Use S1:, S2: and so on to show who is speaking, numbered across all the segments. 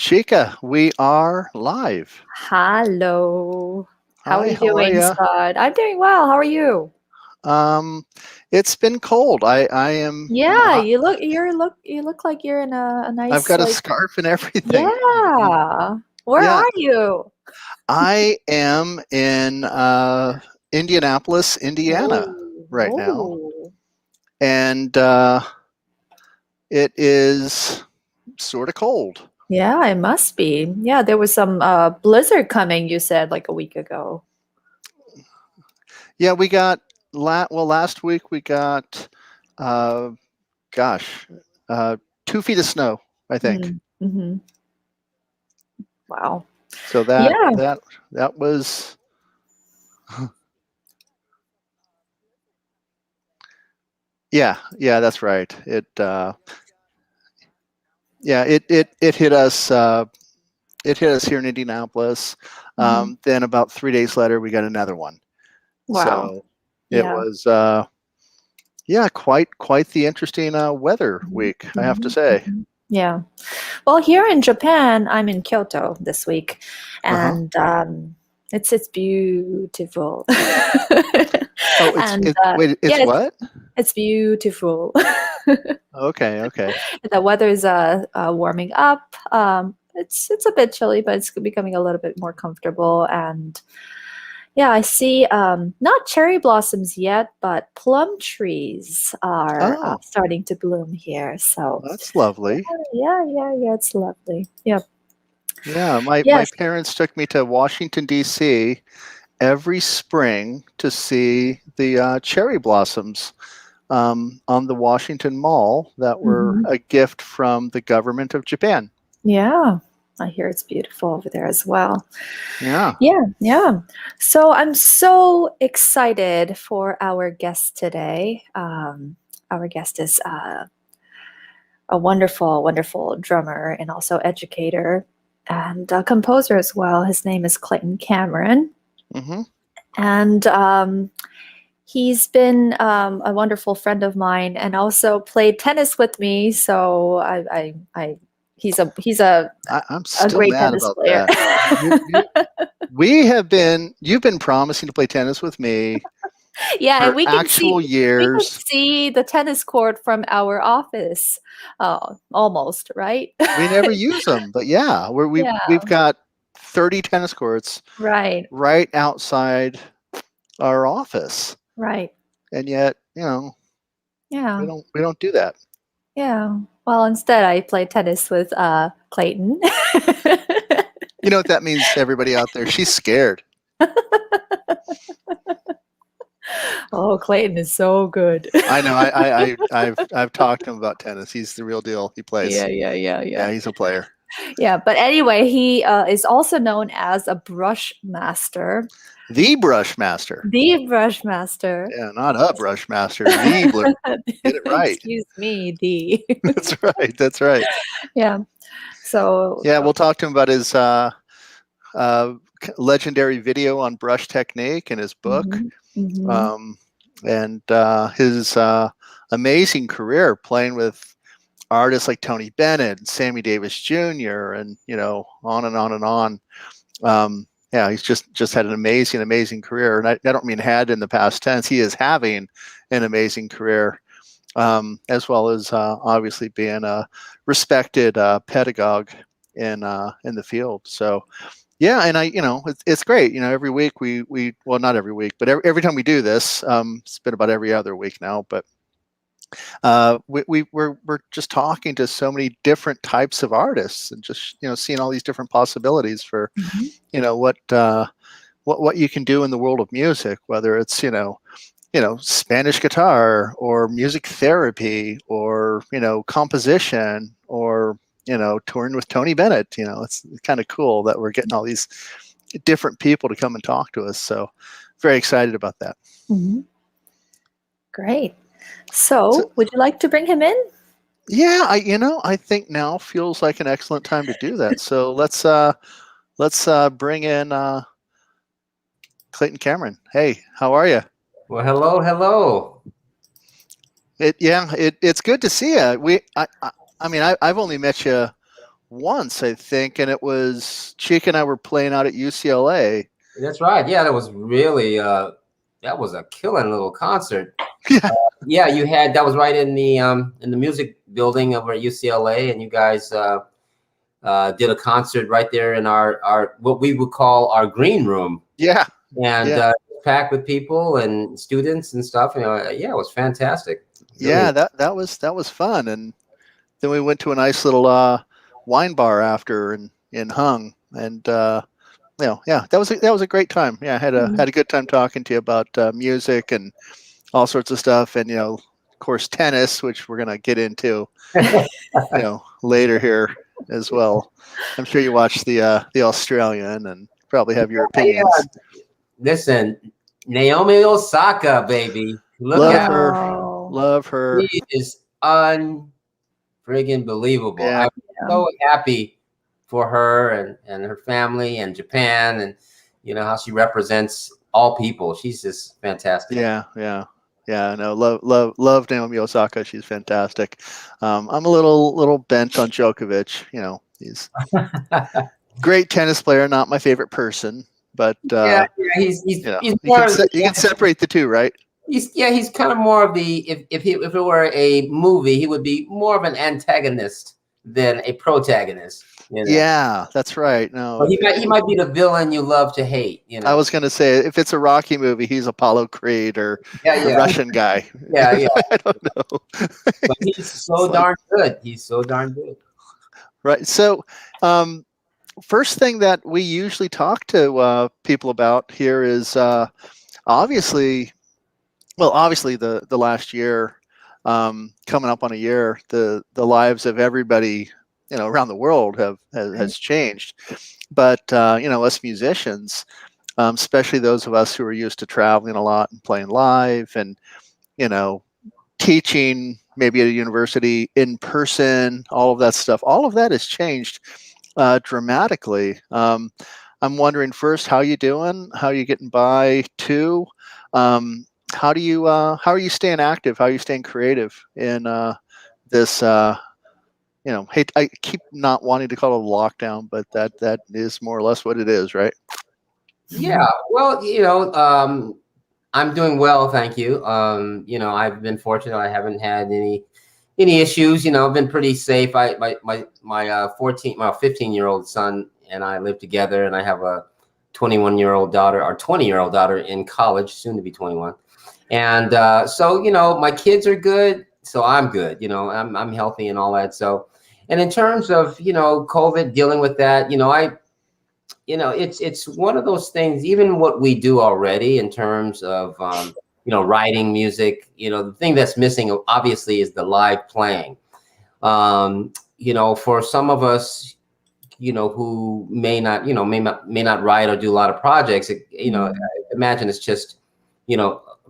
S1: Chika, we are live.
S2: Hello. How
S1: Hi,
S2: are you
S1: how are
S2: doing,
S1: ya?
S2: Scott? I'm doing well. How are you?
S1: It's been cold. I am
S2: Yeah,
S1: not.
S2: you look like you're in a
S1: I've
S2: nice
S1: got a
S2: like
S1: scarf and everything.
S2: yeah. Where
S1: Yeah,
S2: are you?
S1: I am in Indianapolis, Indiana,
S2: Oh,
S1: right now,
S2: oh.
S1: and it is sort of cold.
S2: Yeah, it must be. Yeah, there was some blizzard coming, you said like a week ago.
S1: Yeah, we got last week we got, uh, gosh, 2 feet of snow, I think.
S2: Mm-hmm. Wow.
S1: So
S2: Yeah.
S1: that was. Yeah, that's right. It hit us. It hit us here in Indianapolis.
S2: Mhm.
S1: Then about 3 days later, we got another one.
S2: Wow.
S1: So it
S2: Yeah.
S1: was quite the interesting weather week, I have to
S2: Mhm.
S1: say.
S2: Mhm. Yeah. Well, here in Japan, I'm in Kyoto this week, and it's beautiful.
S1: Oh,
S2: And
S1: wait, it's
S2: yeah,
S1: what?
S2: it's beautiful.
S1: Okay.
S2: The weather is warming up. It's a bit chilly, but it's becoming a little bit more comfortable. And yeah, I see not cherry blossoms yet, but plum trees are
S1: Oh,
S2: starting to bloom here. So
S1: that's lovely.
S2: yeah, it's lovely. Yeah.
S1: Yeah, my
S2: Yes.
S1: parents took me to Washington, D.C. every spring to see the cherry blossoms on the Washington Mall that were
S2: Mhm.
S1: a gift from the government of Japan.
S2: Yeah. I hear it's beautiful over there as well.
S1: Yeah.
S2: Yeah. So I'm so excited for our guest today. Our guest is a wonderful, wonderful drummer and also educator and a composer as well. His name is Clayton Cameron.
S1: Mm-hmm.
S2: And he's been a wonderful friend of mine and also played tennis with me. So he's a
S1: I'm still
S2: great
S1: mad
S2: tennis
S1: about
S2: player.
S1: that. You've been promising to play tennis with me
S2: Yeah, and
S1: for actual
S2: we can
S1: years.
S2: see the tennis court from our office, almost, right?
S1: We never use them, but yeah,
S2: Yeah,
S1: we've got 30 tennis courts
S2: right,
S1: right outside our office,
S2: right.
S1: and yet
S2: Yeah,
S1: we don't do that.
S2: yeah. Well, instead, I play tennis with Clayton.
S1: You know what that means, everybody out there? She's scared.
S2: Oh, Clayton is so good.
S1: I know. I've talked to him about tennis. He's the real deal. He plays. Yeah, he's a player.
S2: Yeah, but anyway, he is also known as a brush master.
S1: The brush master.
S2: The brush master.
S1: Yeah, not a brush master. Get it right.
S2: Excuse me, the.
S1: That's right.
S2: Yeah. So
S1: Yeah, we'll talk to him about his legendary video on brush technique and his book, and his amazing career playing with artists like Tony Bennett and Sammy Davis Jr. and on and on and on. Yeah, he's just had an amazing career, and I don't mean had in the past tense. He is having an amazing career, as well as obviously being a respected pedagogue in the field. So yeah, and it's great. Every week we well, not every week, but every time we do this, it's been about every other week now, but we're just talking to so many different types of artists and just seeing all these different possibilities for what you can do in the world of music, whether it's Spanish guitar or music therapy or composition or touring with Tony Bennett. It's kind of cool that we're getting all these different people to come and talk to us. So very excited about that.
S2: Mm-hmm. Great. So would you like to bring him in?
S1: Yeah, I think now feels like an excellent time to do that. So let's bring in Clayton Cameron. Hey, how are you?
S3: Well, hello.
S1: It's good to see you. I mean, I've only met you once, I think, and it was Chika and I were playing out at UCLA.
S3: That's right. Yeah, that was really that was a killing little concert.
S1: Yeah.
S3: Yeah, you had that was right in the music building over at UCLA, and you guys did a concert right there in our what we would call our green room.
S1: Yeah.
S3: And packed with people and students and stuff. Yeah, it was fantastic. Really.
S1: Yeah, that was fun. And then we went to a nice little wine bar after in Hung, and that was a great time. Yeah, I had a good time talking to you about music and all sorts of stuff, and of course tennis, which we're gonna get into later here as well. I'm sure you watched the Australian and probably have your opinions.
S3: Listen, Naomi Osaka, baby,
S1: love her.
S3: She is unfriggin' believable.
S1: Yeah.
S3: I'm so happy for her and her family and Japan, and how she represents all people. She's just fantastic.
S1: Yeah. No, love Naomi Osaka. She's fantastic. I'm a little bent on Djokovic. He's great tennis player, not my favorite person, but
S3: he's
S1: you can separate the two, right?
S3: He's kind of more of the if it were a movie, he would be more of an antagonist than a protagonist.
S1: Yeah, that's right. No,
S3: but he might be the villain you love to hate.
S1: I was going to say, if it's a Rocky movie, he's Apollo Creed or the Russian guy.
S3: Yeah.
S1: I don't know.
S3: But he's so darn good. He's so darn good.
S1: Right. So, first thing that we usually talk to people about here is obviously the last year, coming up on a year, the lives of everybody around the world has changed, but us musicians, especially those of us who are used to traveling a lot and playing live and teaching maybe at a university in person, all of that stuff, all of that has changed dramatically. I'm wondering first, how you doing? How are you getting by? Two, how are you staying active? How are you staying creative in this? I keep not wanting to call it a lockdown, but that is more or less what it is, right?
S3: Yeah. Well, I'm doing well, thank you. I've been fortunate. I haven't had any issues. I've been pretty safe. My 15-year-old son and I live together, and I have a 21-year-old daughter, or 20-year-old daughter in college, soon to be 21. And so my kids are good, so I'm good. I'm healthy and all that. So, and in terms of COVID, dealing with that, it's one of those things. Even what we do already in terms of writing music, the thing that's missing obviously is the live playing. For some of us, who may not write or do a lot of projects, I imagine it's just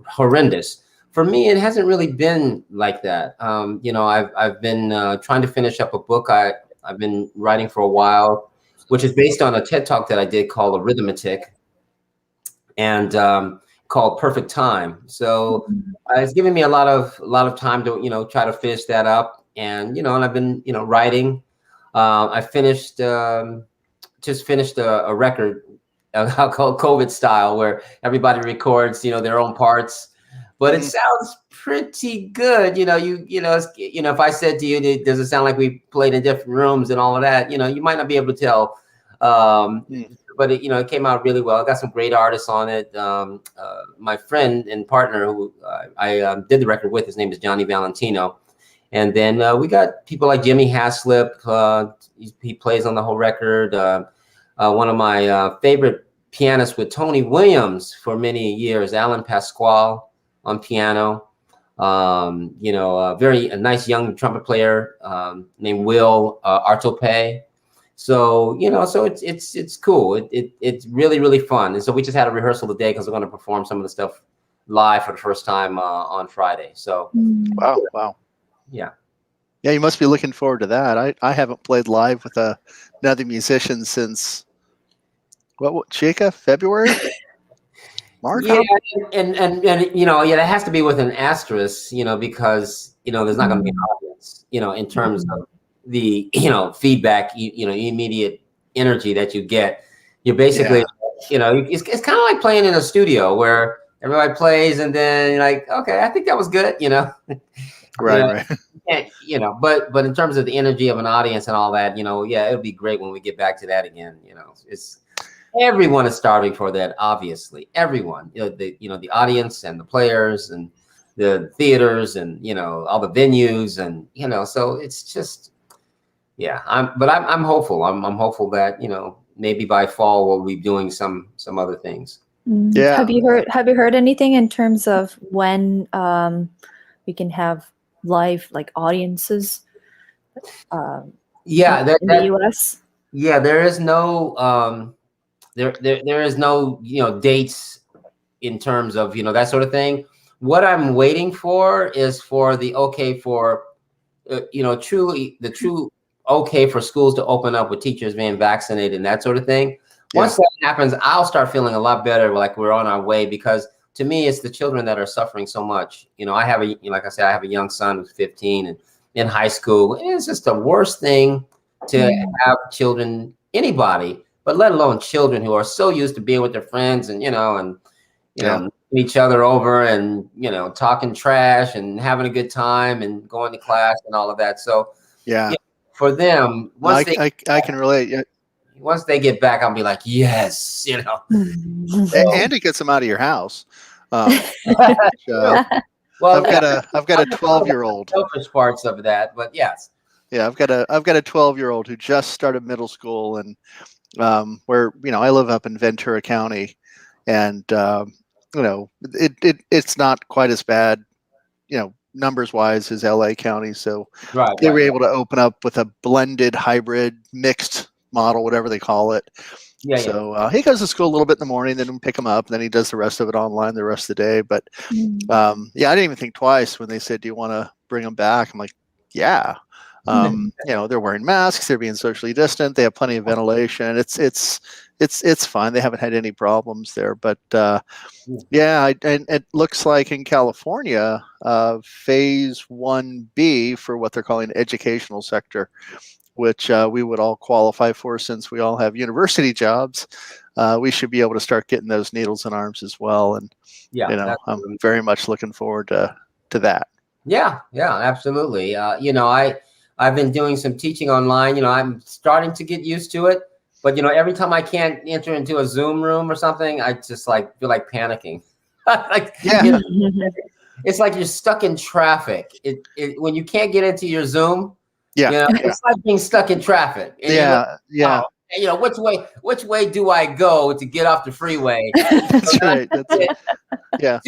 S3: horrendous. For me, it hasn't really been like that. I've been trying to finish up a book I've been writing for a while, which is based on a TED Talk that I did called Arithmetic, and called Perfect Time. So it's given me a lot of time to try to finish that up, and and I've been writing. I just finished a record called COVID Style, where everybody records their own parts. But it sounds pretty good, if I said to you, does it sound like we played in different rooms and all of that? You might not be able to tell, but it came out really well. I got some great artists on it. My friend and partner who I did the record with, his name is Johnny Valentino, and then we got people like Jimmy Haslip. He plays on the whole record. One of my favorite pianists with Tony Williams for many years, Alan Pasquale, on piano. A nice young trumpet player named Will Artope. So so it's cool. It's really, really fun. And so we just had a rehearsal today because we're going to perform some of the stuff live for the first time on Friday. So
S1: wow. Yeah, you must be looking forward to that. I haven't played live with another musician since what Chika, February? March?
S3: Yeah, and it has to be with an asterisk, because there's not going to be an audience, in terms of feedback, immediate energy that you get. You're basically, it's kind of like playing in a studio where everybody plays and then you're like, okay, I think that was good,
S1: Right.
S3: But in terms of the energy of an audience and all that, it would be great when we get back to that again. It's everyone is starving for that. Obviously, everyone, the audience and the players and the theaters and all the venues and so it's just I'm hopeful. I'm hopeful that maybe by fall we'll be doing some other things.
S1: Yeah.
S2: Have you heard anything in terms of when we can have live like audiences? In the US.
S3: Yeah, there is no there is no dates in terms of that sort of thing. What I'm waiting for is for the true okay for schools to open up with teachers being vaccinated and that sort of thing. Once that happens, I'll start feeling a lot better, like we're on our way, because to me, it's the children that are suffering so much. I have like I said, I have a young son who's 15 and in high school. It's just the worst thing to have children, anybody, but let alone children who are so used to being with their friends and, each other over and, talking trash and having a good time and going to class and all of that. So for them,
S1: I can relate. Yeah.
S3: Once they get back, I'll be like, yes,
S1: And it gets them out of your house. Well, I've got a 12-year-old.
S3: Selfish parts of that, but yes.
S1: Yeah, I've got a 12-year-old who just started middle school, and where I live up in Ventura County, and it's not quite as bad, numbers wise as LA County. So they were able to open up with a blended hybrid mixed model, whatever they call it. So he goes to school a little bit in the morning, then we pick him up, and then he does the rest of it online the rest of the day. But I didn't even think twice when they said, do you want to bring him back? I'm like, yeah. They're wearing masks, they're being socially distant, they have plenty of ventilation. It's fine. They haven't had any problems there. But and it looks like in California, phase 1B for what they're calling the educational sector, which we would all qualify for since we all have university jobs. We should be able to start getting those needles in arms as well. And I'm very much looking forward to that.
S3: Yeah, absolutely. I've been doing some teaching online. I'm starting to get used to it. But, every time I can't enter into a Zoom room or something, I just feel like panicking. It's like you're stuck in traffic. When you can't get into your Zoom, it's like being stuck in traffic. And which way do I go to get off the freeway?
S1: That's right. That's it. Yeah.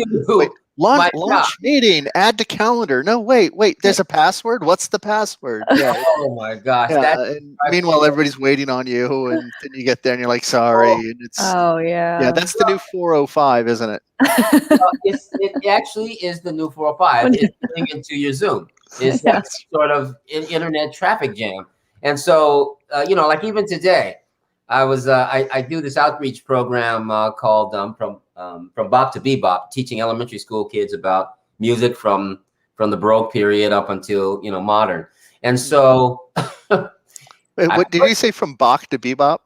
S1: Wait, launch meeting, add to calendar. No, wait, there's a password. What's the password? Yeah.
S3: Oh my gosh.
S1: And meanwhile, everybody's waiting on you, and then you get there and you're like, sorry. And it's that's the new 405, isn't it?
S3: It actually is the new 405. It's getting into your Zoom. It's that sort of internet traffic jam. And so, like even today, I was I do this outreach program called From Bop to Bebop, teaching elementary school kids about music from the Baroque period up until modern. And so,
S1: what did you say? From Bach to Bebop?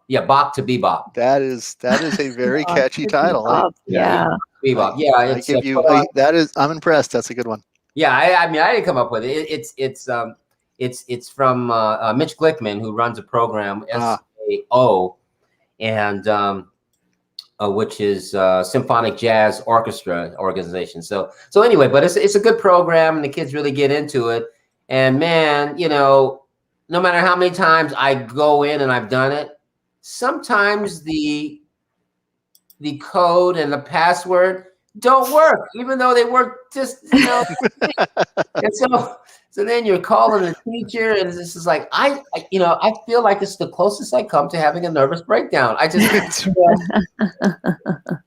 S3: Yeah, Bach to Bebop.
S1: That is a very catchy title.
S2: Bebop.
S3: Bebop. Yeah, I'm impressed. That's a good one. Yeah, I didn't come up with it. It's from Mitch Glickman, who runs a program SAO, and which is Symphonic Jazz Orchestra organization. So anyway, but it's a good program, and the kids really get into it. And man, no matter how many times I go in and I've done it, sometimes the code and the password don't work, even though they work just, and so then you're calling the teacher, and this is like, I feel like it's the closest I come to having a nervous breakdown. I just,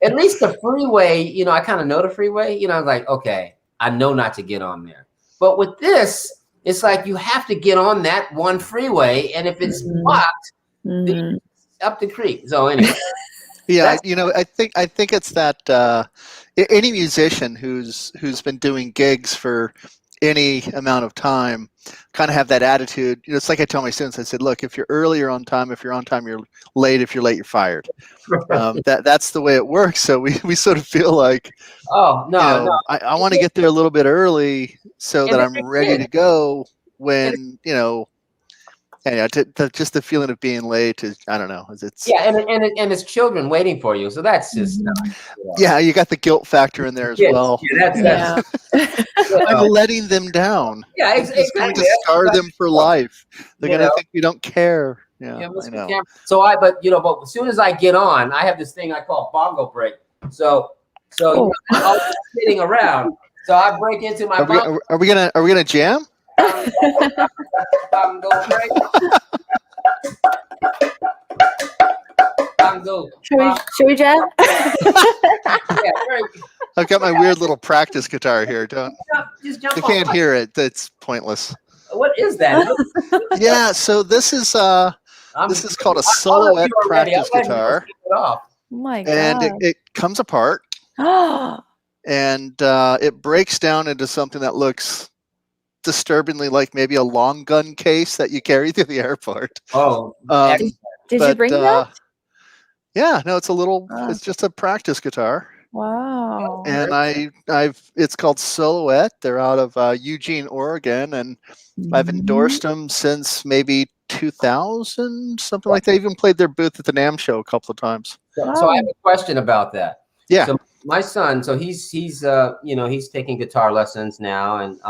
S3: at least the freeway, I kind of know the freeway, like, okay, I know not to get on there. But with this, it's like, you have to get on that one freeway. And if it's blocked, then it's up the creek. So anyway.
S1: Yeah, I think it's that any musician who's been doing gigs for any amount of time, kind of have that attitude. It's like I tell my students, I said, look, if you're early, you're on time. If you're on time, you're late. If you're late, you're fired. That's the way it works. So we sort of feel like,
S3: no.
S1: I want to get there a little bit early so that I'm ready to go when, just the feeling of being late is, I don't know. It's
S3: and it's children waiting for you. So that's just
S1: you got the guilt factor in there as well.
S3: Yeah,
S1: I'm letting them down.
S3: Yeah,
S1: exactly. It's going to scar them for life. They're going to think we don't care. Yeah, I know.
S3: So but as soon as I get on, I have this thing I call Bongo Break. So I'm sitting around. So I break into my.
S1: Are we gonna jam?
S3: Bongo Break. Bongo.
S2: Should we jam?
S1: I've got my weird little practice guitar here.
S3: Just jump
S1: they can't hear it. That's pointless.
S3: What is that?
S1: Yeah, so this is called a soloette practice guitar.
S2: Oh my God.
S1: And it comes apart. And it breaks down into something that looks disturbingly like maybe a long gun case that you carry through the airport.
S2: Did you bring that?
S1: Yeah, no, it's a little. It's just a practice guitar.
S2: Wow.
S1: And it's called Soloette. They're out of Eugene, Oregon, and I've endorsed them since maybe 2000, something like that. I even played their booth at the NAMM show a couple of times.
S3: So I have a question about that.
S1: Yeah.
S3: So my son, he's taking guitar lessons now, and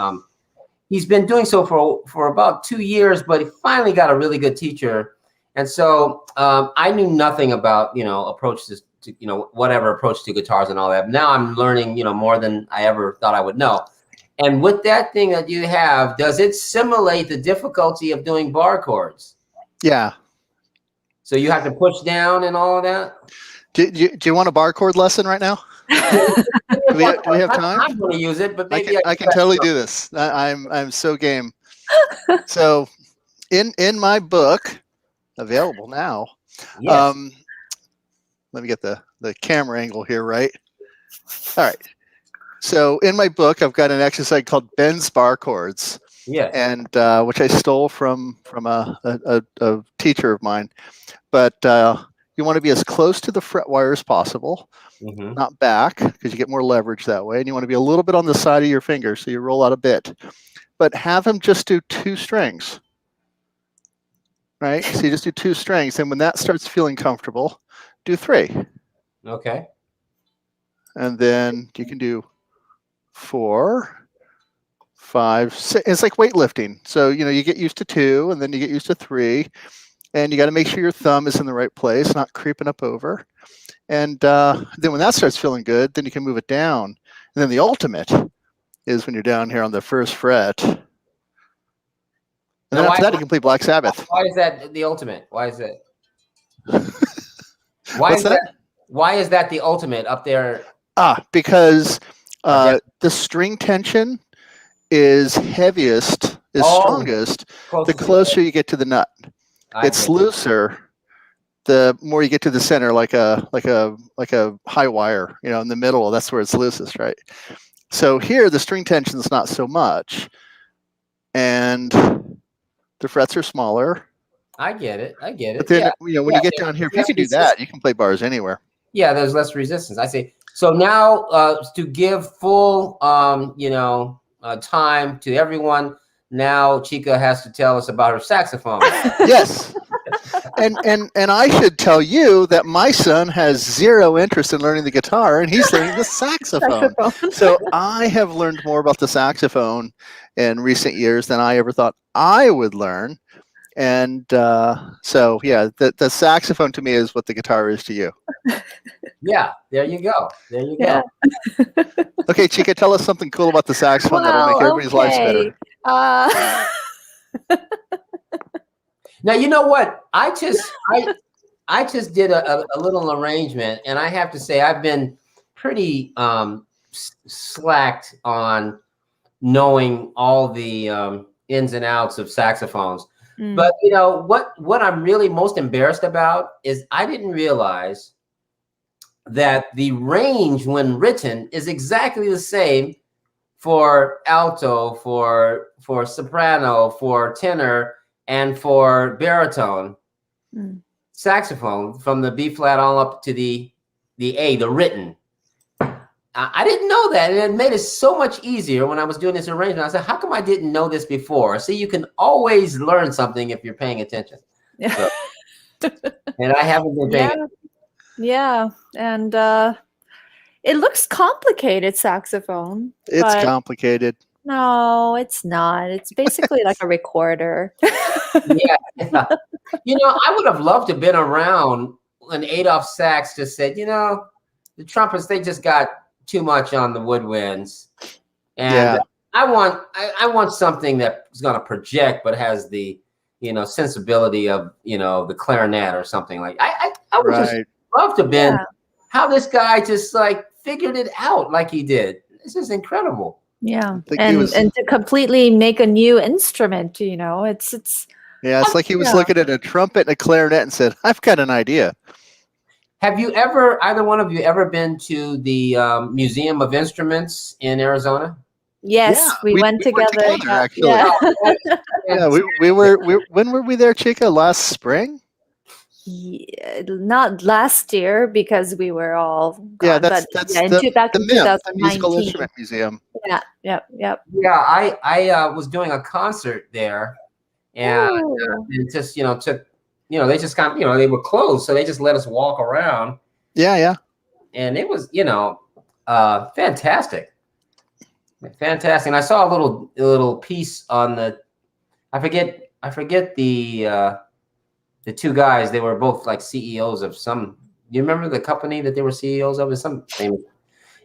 S3: he's been doing so for about 2 years, but he finally got a really good teacher. And so I knew nothing about, approaches to, whatever approach to guitars and all that. Now I'm learning, more than I ever thought I would know. And with that thing that you have, does it simulate the difficulty of doing bar chords?
S1: Yeah.
S3: So you have to push down and all of that?
S1: Do you want a bar chord lesson right now? do we have time?
S3: I'm going to use it, but maybe
S1: I can totally do this. I'm so game. So in my book, available now.
S3: Yes.
S1: Let me get the camera angle here, right? All right. So in my book, I've got an exercise called Ben's bar chords.
S3: Yeah.
S1: And which I stole from a teacher of mine. But you want to be as close to the fret wire as possible, not back, because you get more leverage that way. And you want to be a little bit on the side of your finger, so you roll out a bit. But have them just do 2 strings. Right? So you just do 2 strings. And when that starts feeling comfortable, do 3.
S3: Okay.
S1: And then you can do 4, 5, 6. It's like weightlifting. So, you get used to 2, and then you get used to 3. And you got to make sure your thumb is in the right place, not creeping up over. And then when that starts feeling good, then you can move it down. And then the ultimate is when you're down here on the 1st fret. And then after that, you can play Black Sabbath.
S3: Why is that the ultimate? Why is it? Why is that the ultimate up there?
S1: Because the string tension is heaviest, strongest, the closer you get to the nut. It's looser the more you get to the center, like a high wire, in the middle. That's where it's loosest, right? So here the string tension is not so much, and the frets are smaller.
S3: I get it.
S1: But then when you get down here, if you can do that, you can play bars anywhere.
S3: Yeah, there's less resistance. I see. So now to give full time to everyone. Now Chika has to tell us about her saxophone.
S1: Yes. And I should tell you that my son has 0 interest in learning the guitar, and he's learning the saxophone. So I have learned more about the saxophone in recent years than I ever thought I would learn. And so, yeah, the saxophone to me is what the guitar is to you.
S3: Yeah, there you go. Go.
S1: Okay, Chika, tell us something cool about the saxophone that'll make everybody's lives better.
S3: Now, you know what? I just did a little arrangement, and I have to say I've been pretty slacked on knowing all the ins and outs of saxophones. But what I'm really most embarrassed about is I didn't realize that the range when written is exactly the same for alto, for soprano, for tenor, and for baritone. Saxophone from the B flat all up to the A, the written. I didn't know that, and it made it so much easier when I was doing this arrangement. I said, how come I didn't know this before? See, you can always learn something if you're paying attention. So, and I haven't been paying attention.
S2: Yeah, and it looks complicated, saxophone.
S1: It's complicated.
S2: No, it's not. It's basically like a recorder.
S3: Yeah. You know, I would have loved to have been around when Adolph Sax just said, you know, the trumpets, they just got too much on the woodwinds. And I want something that's going to project, but has the, you know, sensibility of, you know, the clarinet or something like I would just love to have been how this guy just like figured it out like he did. This is incredible.
S2: Yeah. And to completely make a new instrument, you know, it's
S1: like he was looking at a trumpet and a clarinet and said, I've got an idea.
S3: Have you ever, either one of you, ever been to the Museum of Instruments in Arizona?
S2: Yes, we went together.
S1: Actually. When were we there, Chika? Last spring?
S2: Yeah, not last year because we were all gone,
S1: that's
S2: back in
S1: the Musical Instrument Museum.
S2: Yeah.
S3: I was doing a concert there, and it just, you know, took, you know, they just kind of, you know, they were closed, so they just let us walk around. Yeah. And it was, you know, fantastic. Fantastic. And I saw a little piece on the, I forget the two guys. They were both like CEOs of some. You remember the company that they were CEOs of? Is some famous.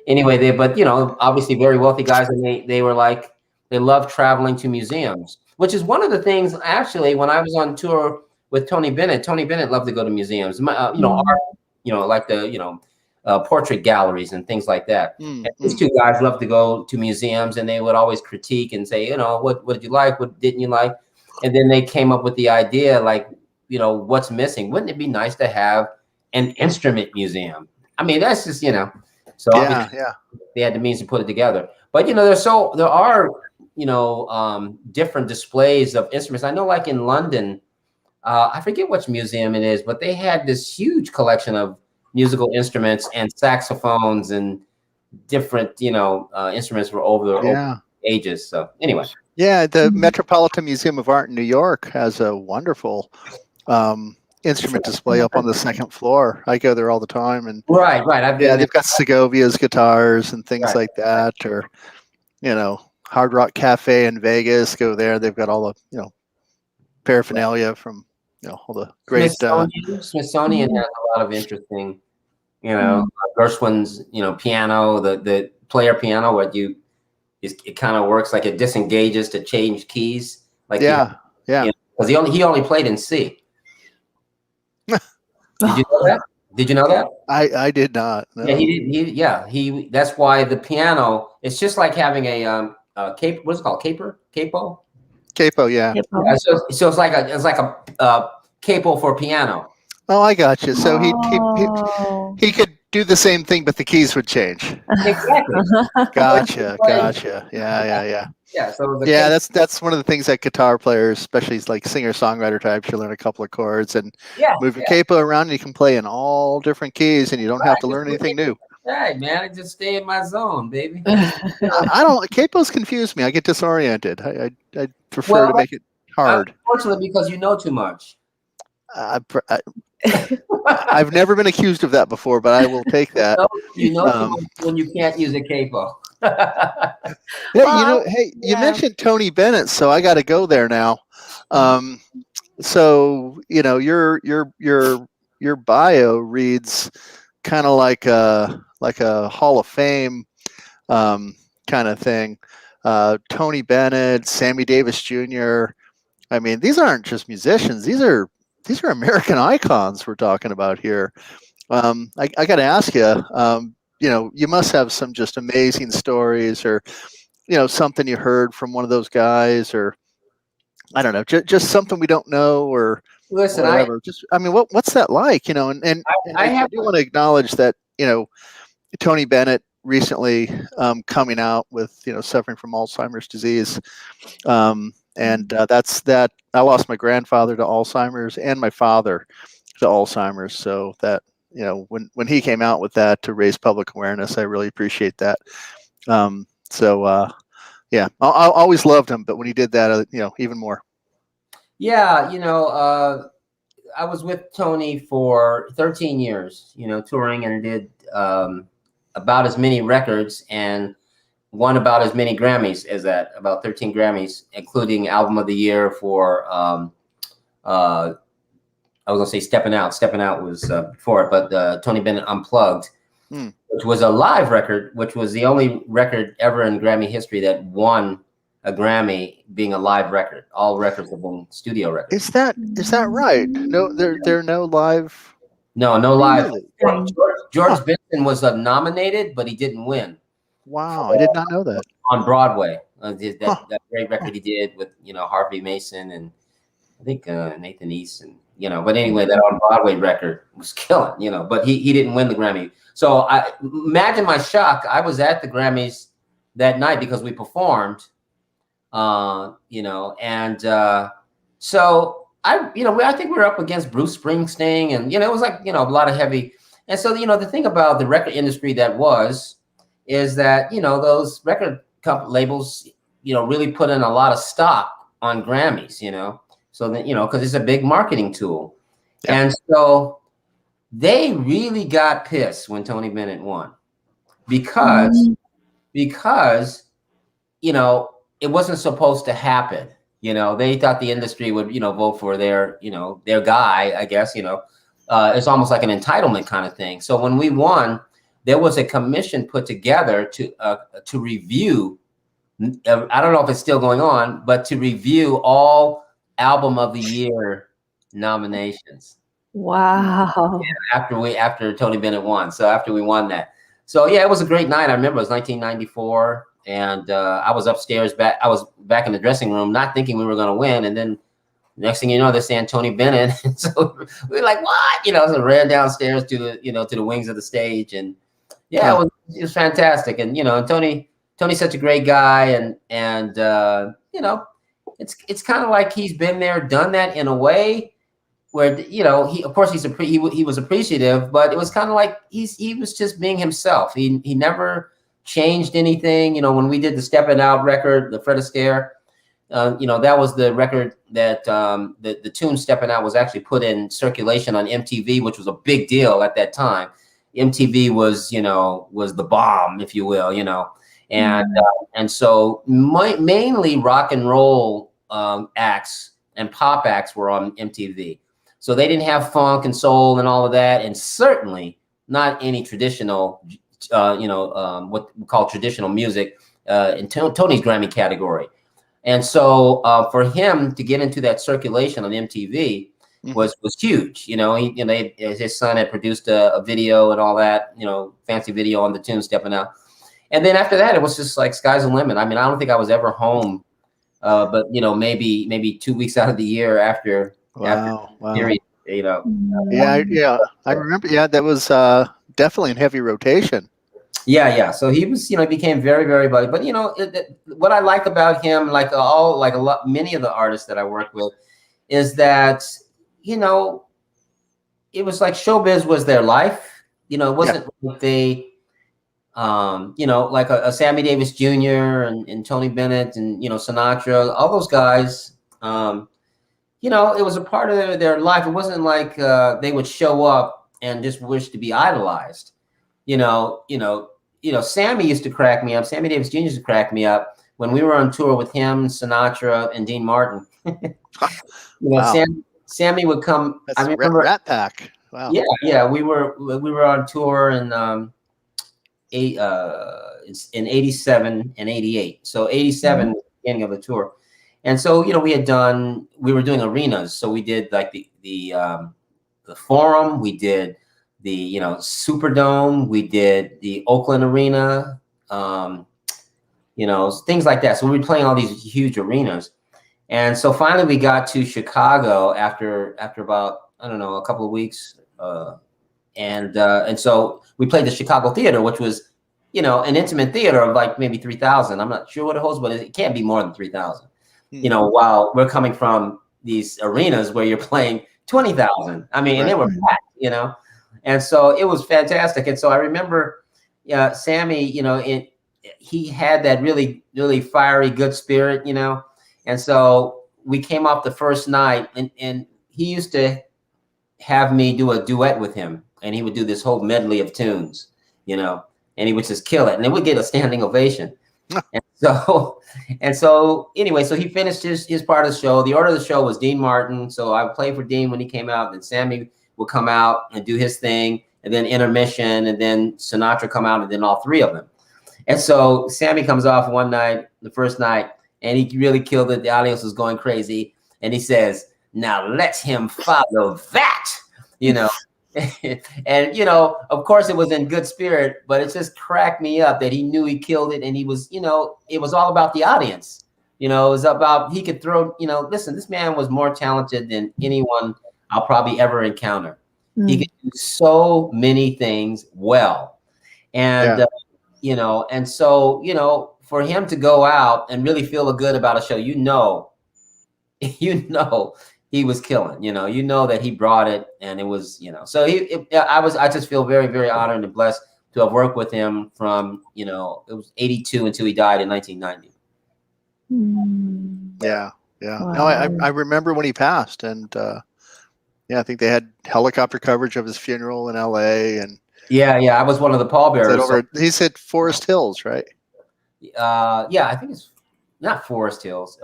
S3: Anyway, but you know, obviously very wealthy guys, and they were like, they love traveling to museums, which is one of the things actually when I was on tour with Tony Bennett. Tony Bennett loved to go to museums. You know, art, you know, like the, you know, portrait galleries and things like that. And these two guys love to go to museums, and they would always critique and say, you know, what did you like? What didn't you like? And then they came up with the idea, like, you know, what's missing? Wouldn't it be nice to have an instrument museum? I mean, that's just, you know, so they had the means to put it together. But, you know, there are, you know, different displays of instruments. I know, like in London, I forget which museum it is, but they had this huge collection of musical instruments and saxophones and different, you know, instruments for over ages. So anyway.
S1: Yeah, the Metropolitan Museum of Art in New York has a wonderful instrument display up on the second floor. I go there all the time, and
S3: right.
S1: They've got Segovia's guitars and things like that, or, you know, Hard Rock Cafe in Vegas. Go there; they've got all the, you know, paraphernalia from, you know, all the great.
S3: Smithsonian has a lot of interesting, you know, Gershwin's, you know, piano, the player piano, it kind of works like it disengages to change keys. Like because he only played in C. Did you know that? Did you know that?
S1: I did not. No.
S3: Yeah, he. That's why the piano. It's just like having a capo. What's it called? Capo.
S1: Capo, yeah.
S3: So it's like a capo for piano.
S1: Oh, I got you. So he could do the same thing, but the keys would change.
S3: Exactly.
S1: Gotcha. Yeah.
S3: Yeah. So
S1: that's one of the things that guitar players, especially like singer-songwriter types, you learn a couple of chords and move your capo around, and you can play in all different keys, and you don't have to learn anything new.
S3: Right, man. I just stay in my zone, baby.
S1: Capos confuse me. I get disoriented. I prefer to make it hard.
S3: Unfortunately, because you know too much.
S1: I've never been accused of that before, but I will take that.
S3: You know when you can't use a capo.
S1: You mentioned Tony Bennett, so I got to go there now. So, you know, your bio reads kind of like a Hall of Fame kind of thing. Tony Bennett, Sammy Davis Jr. I mean, these aren't just musicians; these are American icons we're talking about here. I got to ask you, you know, you must have some just amazing stories, or, you know, something you heard from one of those guys, or I don't know, just something we don't know, or
S3: listen,
S1: whatever. What's that like? You know, and I do want to acknowledge that, you know, Tony Bennett recently coming out with, suffering from Alzheimer's disease. That's that. I lost my grandfather to Alzheimer's and my father to Alzheimer's. So that, when he came out with that to raise public awareness, I really appreciate that. Yeah, I always loved him, but when he did that, even more.
S3: Yeah, I was with Tony for 13 years, touring, and did about as many records and won about as many Grammys as that, about 13 Grammys, including Album of the Year for, I was going to say Steppin' Out. Steppin' Out was before it, but Tony Bennett Unplugged, which was a live record, which was the only record ever in Grammy history that won a Grammy, being a live record. All records have been studio records.
S1: Is that right? No, there are no live.
S3: No live.
S1: Really?
S3: George Benson was nominated, but he didn't win.
S1: Wow, I did not know that.
S3: On Broadway, that great record he did with Harvey Mason and I think Nathan East, and But anyway, that on Broadway record was killing. But he didn't win the Grammy. So I imagine my shock. I was at the Grammys that night because we performed. So I think we were up against Bruce Springsteen, and it was like a lot of heavy. And so the thing about the record industry is that those record labels really put in a lot of stock on Grammys, so that because it's a big marketing tool. Yeah. And so they really got pissed when Tony Bennett won because it wasn't supposed to happen. They thought the industry would, vote for their guy, I guess, it's almost like an entitlement kind of thing. So when we won, there was a commission put together to review, I don't know if it's still going on, but to review all Album of the Year nominations.
S2: Wow.
S3: Yeah, after Tony Bennett won. So after we won that. So yeah, it was a great night. I remember it was 1994. And I was upstairs I was back in the dressing room, not thinking we were going to win. And then next thing you know, they're saying Tony Bennett. So we were like, what? So ran downstairs to the wings of the stage. And yeah, it was fantastic. And, and Tony's such a great guy. And it's kind of like he's been there, done that in a way where, he was appreciative, but it was kind of like he was just being himself. He never changed anything. When we did the Steppin' Out record, the Fred Astaire, that was the record that the tune Steppin' Out was actually put in circulation on MTV, which was a big deal at that time. MTV was the bomb, if you will, and so mainly rock and roll acts and pop acts were on MTV. So they didn't have funk and soul and all of that, and certainly not any traditional what we call traditional music in Tony's Grammy category. And so for him to get into that circulation on MTV was huge. His son had produced a video and all that, fancy video on the tune Steppin' Out. And then after that, it was just like sky's the limit. I mean, I don't think I was ever home, but maybe 2 weeks out of the year after.
S1: Wow.
S3: Series,
S1: Yeah. I remember. Yeah, that was definitely in heavy rotation.
S3: Yeah. So he was, became very, very buddy. But what I like about him, many of the artists that I work with, is that it was like showbiz was their life. It wasn't like they, like a Sammy Davis Jr. and Tony Bennett and Sinatra, all those guys. It was a part of their life. It wasn't like they would show up and just wish to be idolized. Sammy used to crack me up. Sammy Davis Jr. used to crack me up when we were on tour with him, Sinatra, and Dean Martin.
S1: Wow.
S3: Sammy would come.
S1: That's
S3: I remember
S1: Rat Pack. Wow.
S3: Yeah. We were on tour in it's in 87 and 88. So 87 was the beginning of the tour. And so, we were doing arenas. So we did like the Forum, we did the, Superdome, we did the Oakland Arena, things like that. So we were playing all these huge arenas. And so finally we got to Chicago after about, I don't know, a couple of weeks. And so we played the Chicago Theater, which was an intimate theater of like maybe 3,000. I'm not sure what it holds, but it can't be more than 3,000. While we're coming from these arenas where you're playing 20,000. I mean, and they were packed, and so it was fantastic. And so I remember Sammy, he had that really, really fiery, good spirit, and so we came off the first night, and he used to have me do a duet with him, and he would do this whole medley of tunes, and he would just kill it, and then we'd get a standing ovation. And so anyway, so he finished his part of the show. The order of the show was Dean Martin. So I would play for Dean when he came out, then Sammy would come out and do his thing, and then intermission, and then Sinatra come out, and then all three of them. And so Sammy comes off one night, the first night, and he really killed it. The audience was going crazy. And he says, "Now let him follow that," And, of course it was in good spirit, but it just cracked me up that he knew he killed it. And he was, it was all about the audience. It was about, he could throw, listen, this man was more talented than anyone I'll probably ever encounter. He could do so many things well. And, and so, for him to go out and really feel good about a show, he was killing, that he brought it, and it was, so I just feel very, very honored and blessed to have worked with him from, it was 82 until he died in 1990.
S1: Yeah.
S2: Wow.
S1: No, I remember when he passed, and I think they had helicopter coverage of his funeral in LA, and
S3: I was one of the pallbearers.
S1: He said Forest Hills, right?
S3: I think it's not Forest Hills.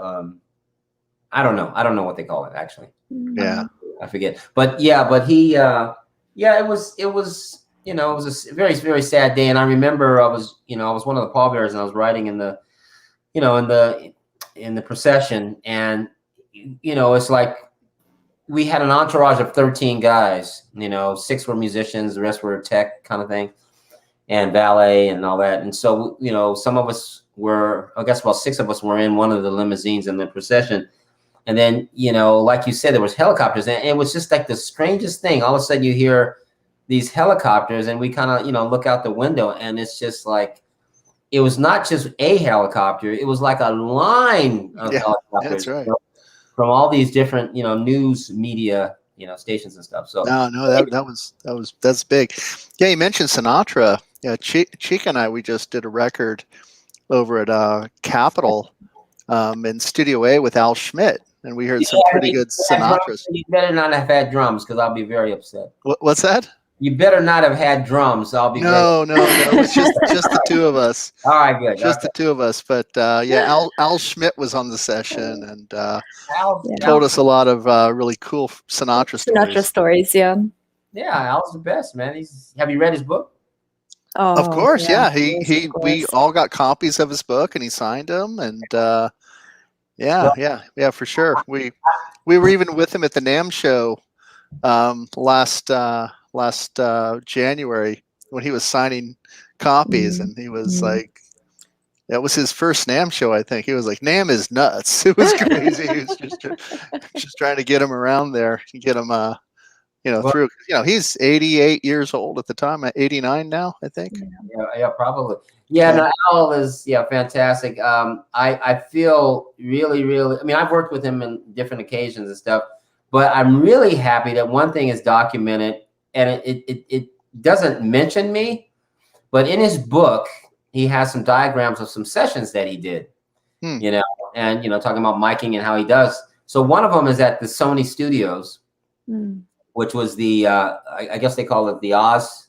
S3: I don't know what they call it actually.
S1: Yeah,
S3: I forget. But he, it was, it was a very, very sad day. And I remember I was one of the pallbearers, and I was riding in the, in the procession, and it's like we had an entourage of 13 guys. 6 were musicians, the rest were tech kind of thing, and ballet and all that. And so some of us were, I guess about 6 of us were in one of the limousines in the procession. And then, like you said, there was helicopters, and it was just like the strangest thing. All of a sudden you hear these helicopters, and we kind of, look out the window, and it's just like, it was not just a helicopter. It was like a line of helicopters.
S1: That's right.
S3: From all these different, news media, stations and stuff. So
S1: that's big. Yeah. You mentioned Sinatra. Yeah. Chika and I, we just did a record over at Capitol in Studio A with Al Schmidt. And we heard some pretty good Sinatras.
S3: You better not have had drums, because I'll be very upset.
S1: What's that?
S3: You better not have had drums. I'll be
S1: no. It's just the two of us.
S3: All right, good.
S1: Just the two of us. But Al Schmidt was on the session, and told us a lot of really cool Sinatra
S2: stories. Yeah,
S3: Al's the best, man. Have you read his book?
S2: Oh,
S1: of course, yeah. We all got copies of his book, and he signed them, and. Yeah, for sure. We were even with him at the NAMM show last January when he was signing copies, and he was like, that was his first NAMM show, I think. He was like, "NAMM is nuts." It was crazy. He was just trying to get him around there, get him through. He's 88 years old at the time, 89 now, I think.
S3: Yeah, probably. Yeah, no, Al is fantastic. I feel really, really, I mean, I've worked with him in different occasions and stuff, but I'm really happy that one thing is documented, and it doesn't mention me, but in his book, he has some diagrams of some sessions that he did, and, talking about miking and how he does. So one of them is at the Sony Studios, which was the, I guess they call it the Oz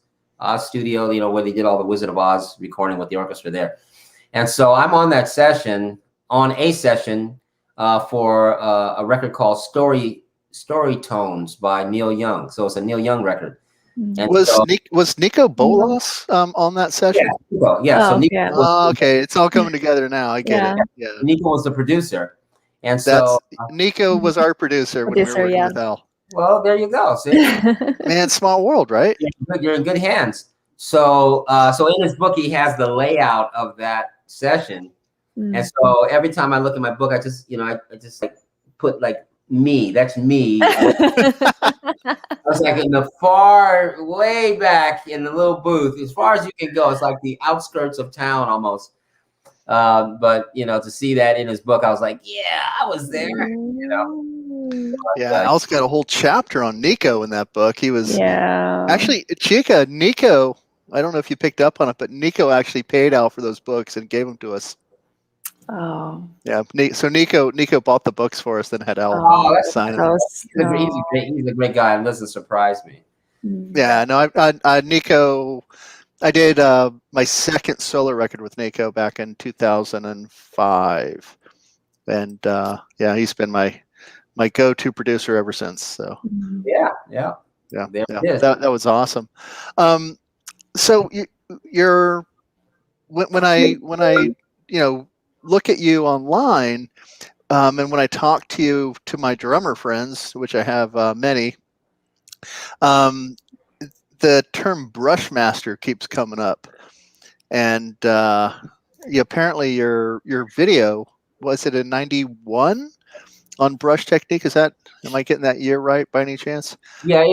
S3: studio, where they did all the Wizard of Oz recording with the orchestra there. And so I'm on a session for a record called Story Tones by Neil Young. So it's a Neil Young record. And was Nico Bolas on that session?
S1: Yeah. Okay, it's all coming together now. I get it. Yeah.
S3: Nico was the producer, and so
S1: Nico was our producer when we were working with Al.
S3: Well, there you go. See?
S1: Man, small world, right?
S3: You're in good hands. So in his book, he has the layout of that session, and so every time I look at my book, I just like put like me. That's me. was like in the far, way back in the little booth, as far as you can go. It's like the outskirts of town almost. But to see that in his book, I was like, yeah, I was there.
S1: Yeah, Al's got a whole chapter on Nico in that book. He was actually Nico. I don't know if you picked up on it, but Nico actually paid Al for those books and gave them to us.
S2: Oh.
S1: Yeah. So Nico bought the books for us, then had Al sign them.
S3: He's a great guy. It doesn't surprise me.
S1: Yeah. No, Nico. I did my second solo record with Nico back in 2005, and he's been my go-to producer ever since. So
S3: yeah.
S1: That was awesome. So you're when I look at you online, and when I talk to my drummer friends, which I have many, the term brush master keeps coming up, and apparently your video, was it in 91 on brush technique? Am I getting that year right by any chance?
S3: Yeah,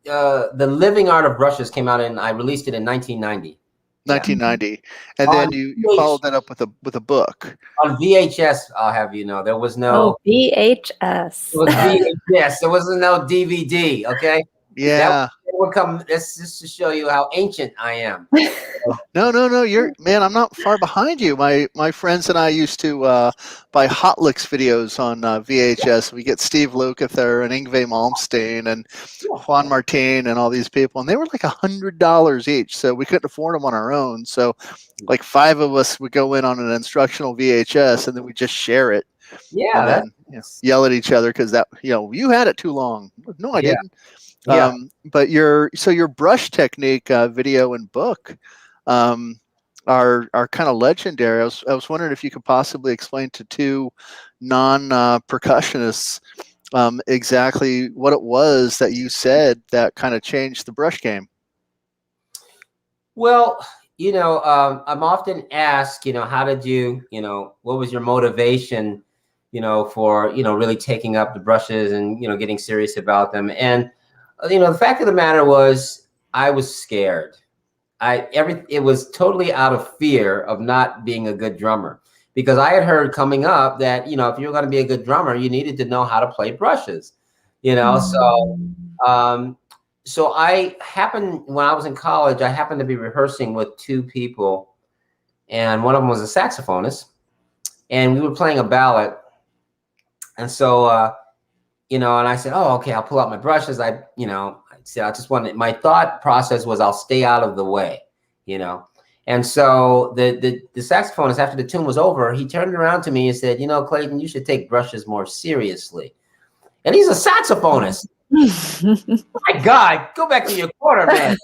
S3: the Living Art of Brushes came out I released it in 1990.
S1: 1990, and then you followed that up with a book
S3: on VHS. I'll have you know, there was no
S2: VHS.
S3: It was VHS. There wasn't no DVD. Okay.
S1: Yeah.
S3: Would come. This just to show you how ancient I am.
S1: No. I'm not far behind you. My friends and I used to buy Hot Licks videos on VHS. We get Steve Lukather and Yngwie Malmsteen and Juan Martin and all these people, and they were like $100 each. So we couldn't afford them on our own. So like 5 of us would go in on an instructional VHS, and then we just share it.
S3: Yeah.
S1: And then yell at each other because you had it too long. No, I didn't.
S3: Yeah.
S1: But your brush technique video and book are kind of legendary. I was wondering if you could possibly explain to 2 non-percussionists exactly what it was that you said that kind of changed the brush game.
S3: Well, I'm often asked, how did you, what was your motivation, for, really taking up the brushes and, getting serious about them. And the fact of the matter was I was scared. It was totally out of fear of not being a good drummer, because I had heard coming up that, if you were going to be a good drummer, you needed to know how to play brushes, So I happened, when I was in college, I happened to be rehearsing with 2 people, and one of them was a saxophonist, and we were playing a ballad. And so, and I said, oh, okay, I'll pull out my brushes. I said, I just wanted, my thought process was I'll stay out of the way, And so the saxophonist, after the tune was over, he turned around to me and said, Clayton, you should take brushes more seriously. And he's a saxophonist. My God, go back to your corner, man.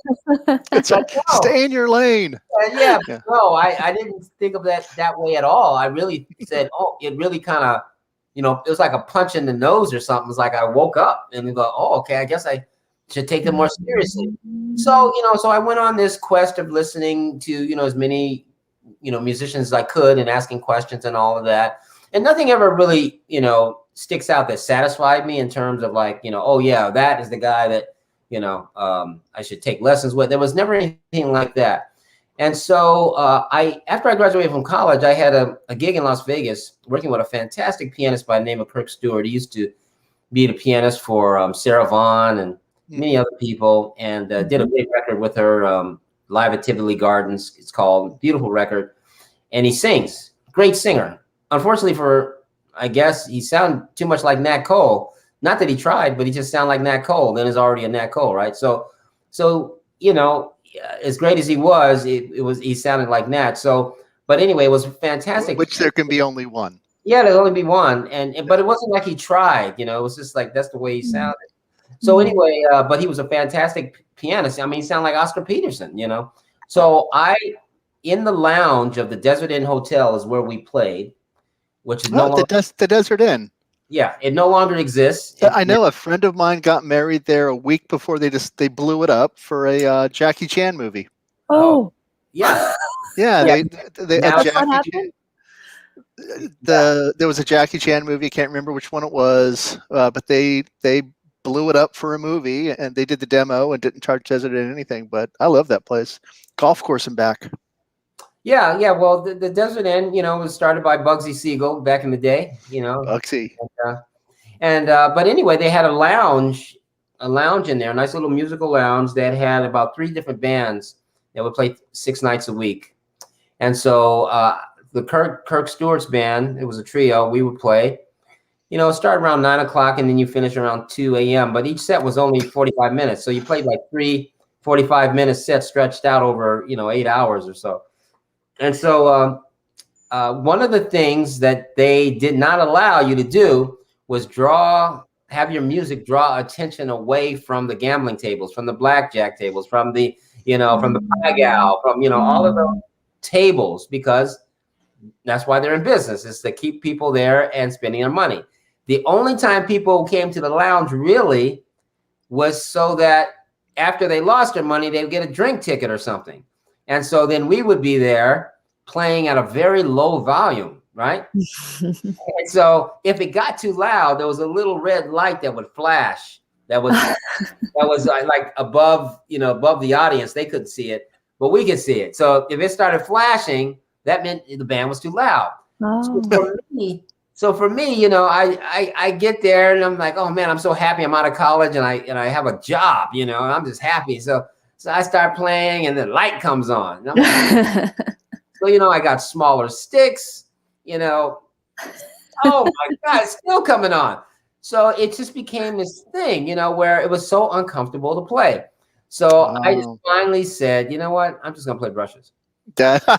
S1: It's like, stay in your lane.
S3: Yeah. No, I didn't think of that way at all. I really said, oh, it really kind of, it was like a punch in the nose or something. It's like I woke up and go, oh, okay, I guess I should take them more seriously. So, so I went on this quest of listening to, as many, musicians as I could and asking questions and all of that. And nothing ever really, sticks out that satisfied me in terms of like, oh yeah, that is the guy that, I should take lessons with. There was never anything like that. And so after I graduated from college, I had a gig in Las Vegas working with a fantastic pianist by the name of Kirk Stewart. He used to be the pianist for Sarah Vaughan and many other people, and did a big record with her live at Tivoli Gardens. It's called, beautiful record. And he sings, great singer. Unfortunately I guess he sounded too much like Nat Cole. Not that he tried, but he just sounded like Nat Cole. Then he's already a Nat Cole, right? So as great as he was, he sounded like Nat. So, but anyway, it was fantastic.
S1: Which there can be only one.
S3: Yeah, there'll only be one. But it wasn't like he tried, it was just like, that's the way he sounded. So anyway, but he was a fantastic pianist. I mean, he sounded like Oscar Peterson, So in the lounge of the Desert Inn Hotel is where we played, which is
S1: the Desert Inn.
S3: Yeah, it no longer exists.
S1: I know a friend of mine got married there a week before they blew it up for a Jackie Chan movie.
S2: Oh,
S3: yeah,
S1: yeah. They
S2: what
S1: Jackie
S2: happened?
S1: There was a Jackie Chan movie. I can't remember which one it was, but they blew it up for a movie, and they did the demo and didn't charge Desert Inn anything. But I love that place. Golf course and back.
S3: Yeah. Well, the Desert Inn, was started by Bugsy Siegel back in the day.
S1: Bugsy.
S3: But anyway, they had a lounge in there, a nice little musical lounge that had about 3 different bands that would play 6 nights a week. And so the Kirk Stewart's band, it was a trio, we would play. Start around 9 o'clock and then you finish around 2 a.m. But each set was only 45 minutes. So you played like 3 45-minute sets stretched out over, 8 hours or so. And so one of the things that they did not allow you to do was have your music draw attention away from the gambling tables, from the blackjack tables, from the, from the pie gal, from, all of those tables, because that's why they're in business, is to keep people there and spending their money. The only time people came to the lounge really was so that after they lost their money, they would get a drink ticket or something. And so then we would be there playing at a very low volume, right? And so if it got too loud, there was a little red light that would flash. That was like above the audience. They couldn't see it, but we could see it. So if it started flashing, that meant the band was too loud.
S2: Oh.
S3: So for me, I get there and I'm like, oh man, I'm so happy I'm out of college and I have a job, and I'm just happy. So I start playing and the light comes on. And I'm like, so, I got smaller sticks, oh my God, it's still coming on. So it just became this thing, where it was so uncomfortable to play. So I just finally said, you know what, I'm just going to play brushes. So I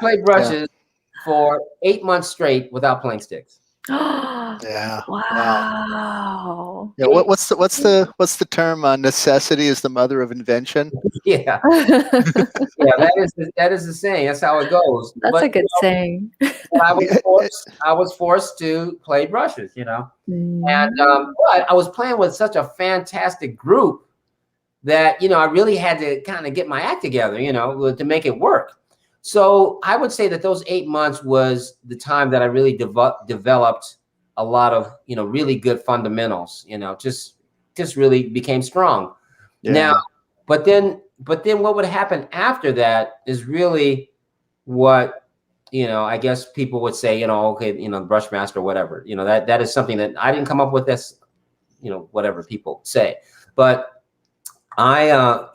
S3: played brushes for 8 months straight without playing sticks.
S1: Yeah.
S2: Wow.
S1: Yeah. What's the term? Necessity is the mother of invention.
S3: Yeah. That is the saying. That's how it goes.
S2: That's a good saying.
S3: I was forced to play brushes, and I was playing with such a fantastic group that I really had to kind of get my act together, to make it work. So I would say that those 8 months was the time that I really developed a lot of, really good fundamentals, just really became strong. Yeah. Now, but then what would happen after that is really what, I guess people would say, okay, the Brushmaster, whatever, that is something that I didn't come up with. That's, whatever people say, but I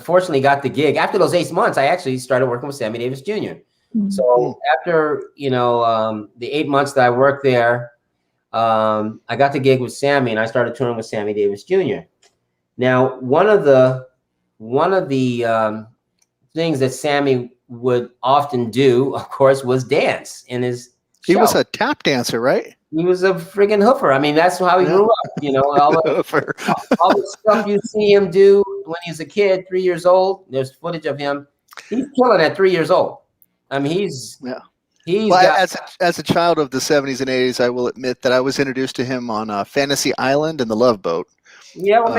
S3: fortunately got the gig. After those 8 months, I actually started working with Sammy Davis Jr. Mm-hmm. So after, the 8 months that I worked there, I got the gig with Sammy and I started touring with Sammy Davis Jr. Now, one of the things that Sammy would often do, of course, was dance in his show.
S1: He was a tap dancer, right?
S3: He was a friggin' hoofer. I mean, that's how he grew up, all the stuff you see him do when he was a kid, 3 years old. There's footage of him. He's killing at 3 years old. I mean,
S1: as a child of the 70s and 80s, I will admit that I was introduced to him on Fantasy Island and The Love Boat.
S3: Yeah, well,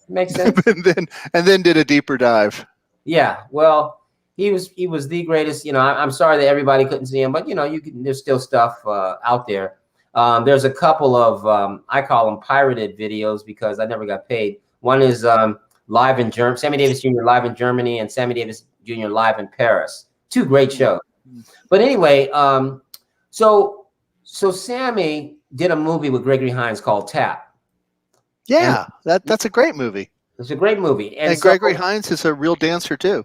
S3: makes sense.
S1: and then did a deeper dive.
S3: Yeah, well, he was the greatest. I'm sorry that everybody couldn't see him, but there's still stuff out there. There's a couple of I call them pirated videos because I never got paid. One is live in Germany, Sammy Davis Jr. live in Germany, and Sammy Davis Jr. live in Paris. 2 great shows. But anyway, so Sammy did a movie with Gregory Hines called Tap.
S1: Yeah, that's a great movie.
S3: It's a great movie,
S1: and Gregory Hines is a real dancer too.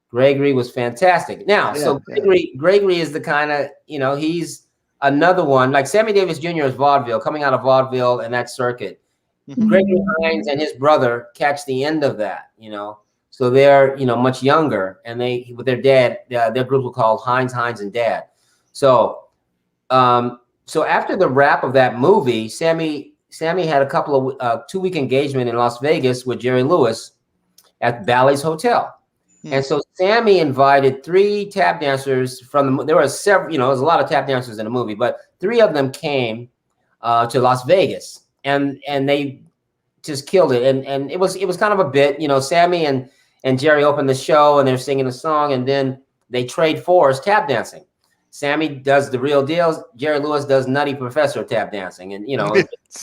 S3: Gregory was fantastic. Now, Gregory is the kind of he's another one like Sammy Davis Jr. is vaudeville, coming out of vaudeville and that circuit. Mm-hmm. Gregory Hines and his brother catch the end of that, So they're, much younger, and they, with their dad, their group was called Hines, and Dad. So, so after the wrap of that movie, Sammy had a couple of 2-week engagement in Las Vegas with Jerry Lewis at Bally's Hotel. And so Sammy invited 3 tap dancers there were several, there was a lot of tap dancers in the movie, but 3 of them came to Las Vegas and they just killed it. And it was kind of a bit, Sammy and Jerry opened the show and they're singing a song and then they trade fours tap dancing. Sammy does the real deal. Jerry Lewis does Nutty Professor tap dancing, and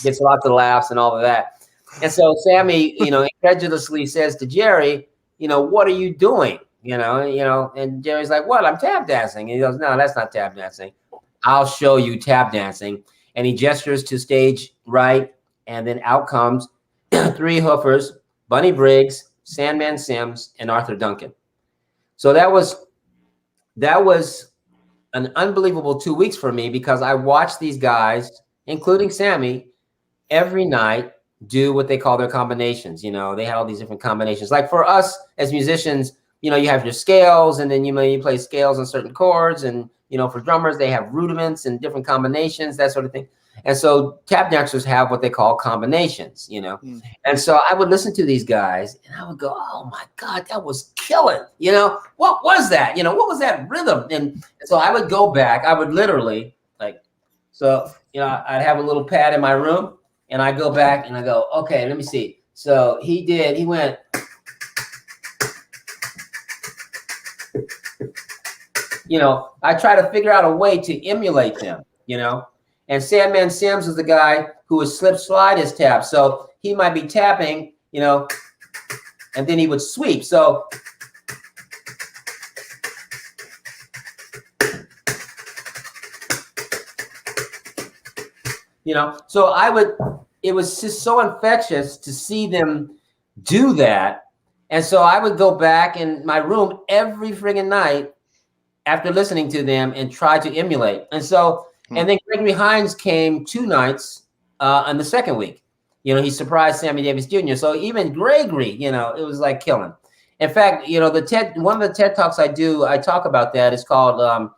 S3: gets lots of laughs and all of that. And so Sammy, incredulously says to Jerry, what are you doing? And Jerry's like, what? I'm tap dancing. And he goes, no, that's not tap dancing. I'll show you tap dancing. And he gestures to stage right, and then out comes three hoofers: Bunny Briggs, Sandman Sims, and Arthur Duncan. So that was an unbelievable 2 weeks for me, because I watched these guys, including Sammy, every night do what they call their combinations. They had all these different combinations. Like for us as musicians, you have your scales, and then you play scales on certain chords, and for drummers they have rudiments and different combinations, that sort of thing. And so tap dancers have what they call combinations, And so I would listen to these guys and I would go, oh my God, that was killing. What was that? What was that rhythm? And so I would go back, I would literally I'd have a little pad in my room, and I go back and I go, okay, let me see. So he went, I try to figure out a way to emulate them, And Sandman Sims is the guy who would slip slide his tap. So he might be tapping, and then he would sweep. So it was just so infectious to see them do that. And so I would go back in my room every friggin' night after listening to them and try to emulate. And so, and then Gregory Hines came 2 nights on the second week. He surprised Sammy Davis Jr. So even Gregory, it was like killing. In fact, one of the TED Talks I do, I talk about that. It's called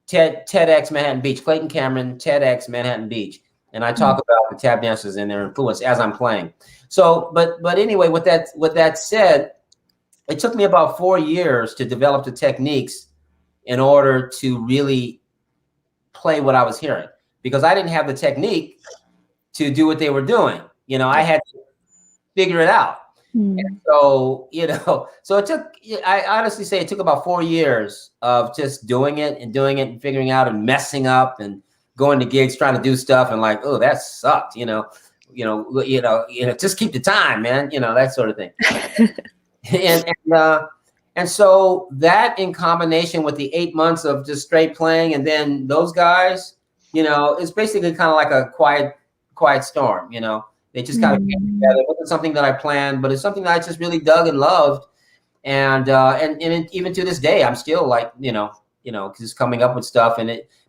S3: TEDx Manhattan Beach, Clayton Cameron, TEDx Manhattan Beach. And I talk about the tap dancers and their influence as I'm playing. So, but anyway, with that said, it took me about 4 years to develop the techniques in order to really play what I was hearing, because I didn't have the technique to do what they were doing. I had to figure it out. And so, so it took, I honestly say it took about 4 years of just doing it and figuring out and messing up and going to gigs, trying to do stuff and like, oh, that sucked, just keep the time, man, that sort of thing. And so that, in combination with the 8 months of just straight playing, and then those guys, it's basically kind of like a quiet storm. They just kind of came together. It wasn't something that I planned, but it's something that I just really dug and loved. And even to this day, I'm still like, just coming up with stuff,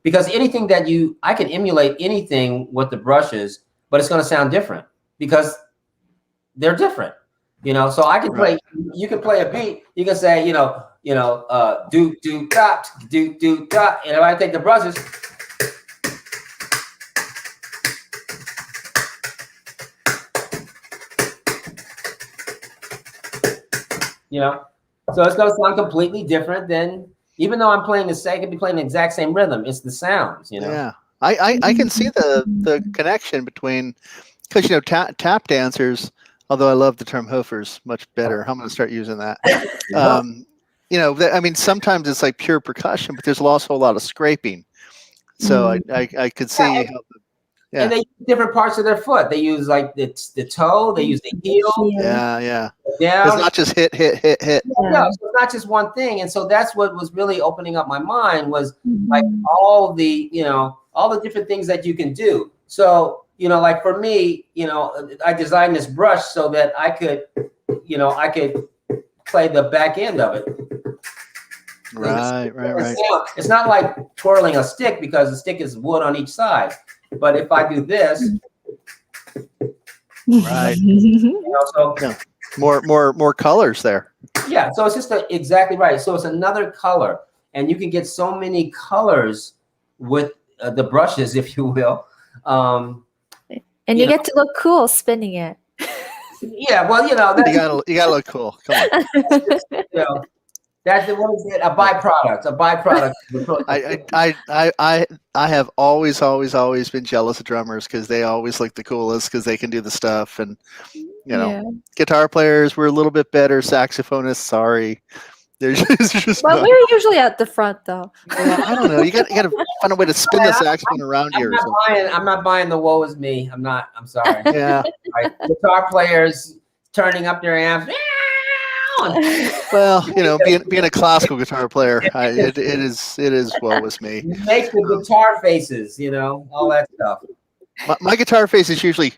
S3: because anything that I can emulate anything with the brushes, but it's going to sound different because they're different. So I can play. You can play a beat. You can say, do do dot, do dot, and if I take the brushes, so it's gonna sound completely different than, even though I'm playing I could be playing the exact same rhythm. It's the sounds, Yeah,
S1: I can see the connection between, because tap dancers. Although I love the term hoofers much better. I'm going to start using that. Sometimes it's like pure percussion, but there's also a lot of scraping. So I could see how.
S3: And they use different parts of their foot. They use like the toe. They use the heel.
S1: Yeah.
S3: Down.
S1: It's not just hit.
S3: No, so it's not just one thing. And so that's what was really opening up my mind, was like all the different things that you can do. So, like for me, I designed this brush so that I could play the back end of it.
S1: Right.
S3: It's not like twirling a stick, because the stick is wood on each side. But if I do this,
S1: right, more colors there.
S3: Yeah, so it's just exactly right. So it's another color, and you can get so many colors with the brushes, if you will.
S2: And you get to look cool spinning it.
S3: Yeah, well,
S1: you gotta look cool. Come on.
S3: That's what is it? A byproduct.
S1: I have always been jealous of drummers, because they always look the coolest, because they can do the stuff, and guitar players were a little bit better. Saxophonists, sorry, There's just
S2: Well,
S1: no,
S2: we're usually at the front, though.
S1: I don't know. You got to find a way to spin the saxophone around here.
S3: I'm not buying the woe is me. I'm sorry.
S1: Yeah.
S3: Right. Guitar players turning up their amps.
S1: Well, being a classical guitar player, it is woe is me.
S3: Make the guitar faces, all that stuff.
S1: My guitar face is usually.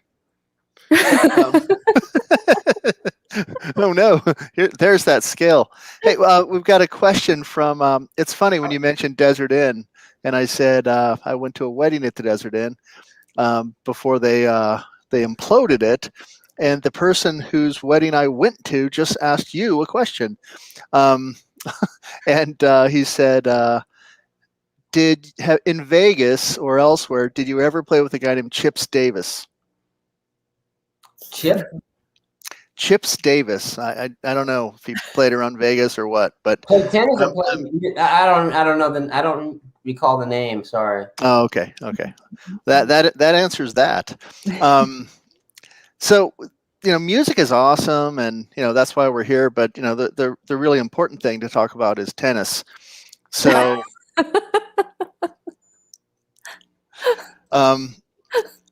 S1: Oh no! There's that scale. Hey, we've got a question from. It's funny when you mentioned Desert Inn, and I said I went to a wedding at the Desert Inn before they imploded it, and the person whose wedding I went to just asked you a question, and he said, in Vegas or elsewhere, did you ever play with a guy named Chips Davis? Chips Davis. I don't know if he played around Vegas or what, but
S3: tennis I don't know. I don't recall the name. Sorry.
S1: Oh, okay. That answers that. So music is awesome, and that's why we're here. But the really important thing to talk about is tennis. So.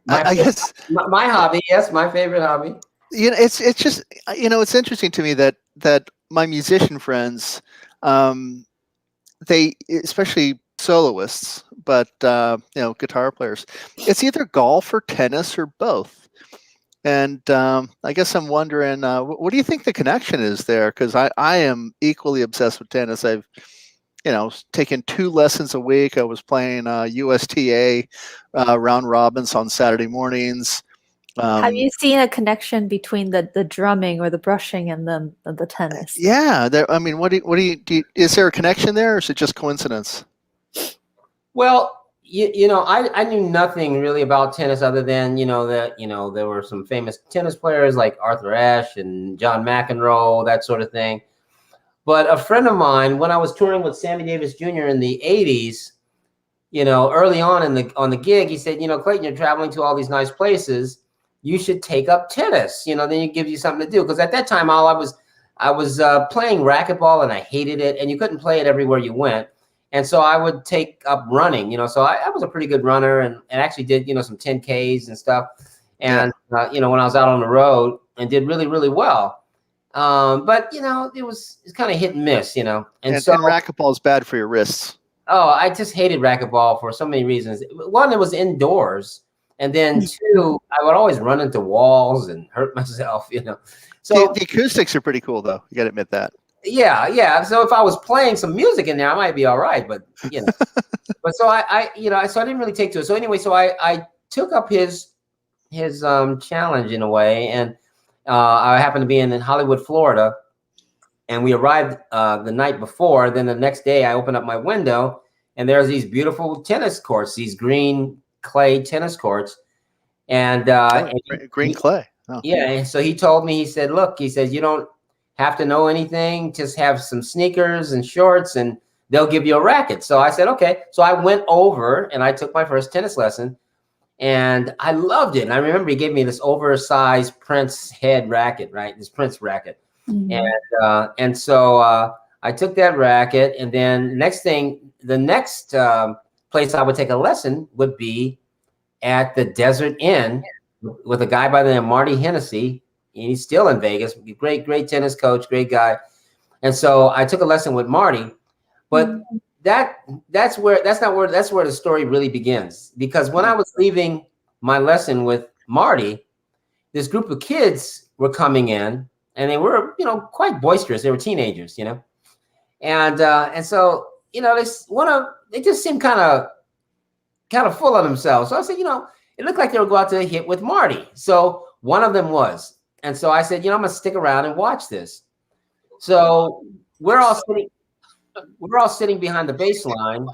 S1: I guess
S3: my hobby, yes, my favorite hobby.
S1: It's just it's interesting to me that my musician friends, they, especially soloists, but guitar players, it's either golf or tennis or both. And I guess I'm wondering, what do you think the connection is there? Because I am equally obsessed with tennis. I've taken 2 lessons a week. I was playing USTA round robins on Saturday mornings.
S2: Have you seen a connection between the drumming or the brushing and the tennis?
S1: Yeah, what do you? Is there a connection there, or is it just coincidence?
S3: Well, I knew nothing really about tennis other than that there were some famous tennis players like Arthur Ashe and John McEnroe, that sort of thing. But a friend of mine, when I was touring with Sammy Davis Jr. in the 80s, early on on the gig, he said, Clayton, you're traveling to all these nice places. You should take up tennis. Then it gives you something to do. Because at that time, I was playing racquetball and I hated it. And you couldn't play it everywhere you went. And so I would take up running. So I was a pretty good runner and actually did, some 10Ks and stuff. And, when I was out on the road and did really, really well. But it's kind of hit and miss, and so
S1: racquetball is bad for your wrists.
S3: Oh, I just hated racquetball for so many reasons. One, it was indoors, and then 2, I would always run into walls and hurt myself, So
S1: the acoustics are pretty cool, though. You got to admit that.
S3: Yeah. So if I was playing some music in there, I might be all right. But but so I didn't really take to it. So anyway, so I took up his challenge in a way, and I happened to be in Hollywood, Florida, and we arrived the night before. Then the next day, I opened up my window, and there's these beautiful tennis courts, these green clay tennis courts, and
S1: green clay. Oh.
S3: Yeah. And so he told me, he said, "Look," he said, "you don't have to know anything. Just have some sneakers and shorts, and they'll give you a racket." So I said, "Okay." So I went over and I took my first tennis lesson. And I loved it. And I remember he gave me this oversized Prince head racket, right? This Prince racket. Mm-hmm. And so I took that racket. And then the next place I would take a lesson would be at the Desert Inn with a guy by the name of Marty Hennessy. And he's still in Vegas. Great tennis coach, great guy. And so I took a lesson with Marty. But that's where the story really begins, because when I was leaving my lesson with Marty, this group of kids were coming in, and they were quite boisterous. They were teenagers, and so they just seemed kind of full of themselves. So I said, it looked like they were going to hit with Marty. So one of them was, and so I said, I'm gonna stick around and watch this. So we're all sitting behind the baseline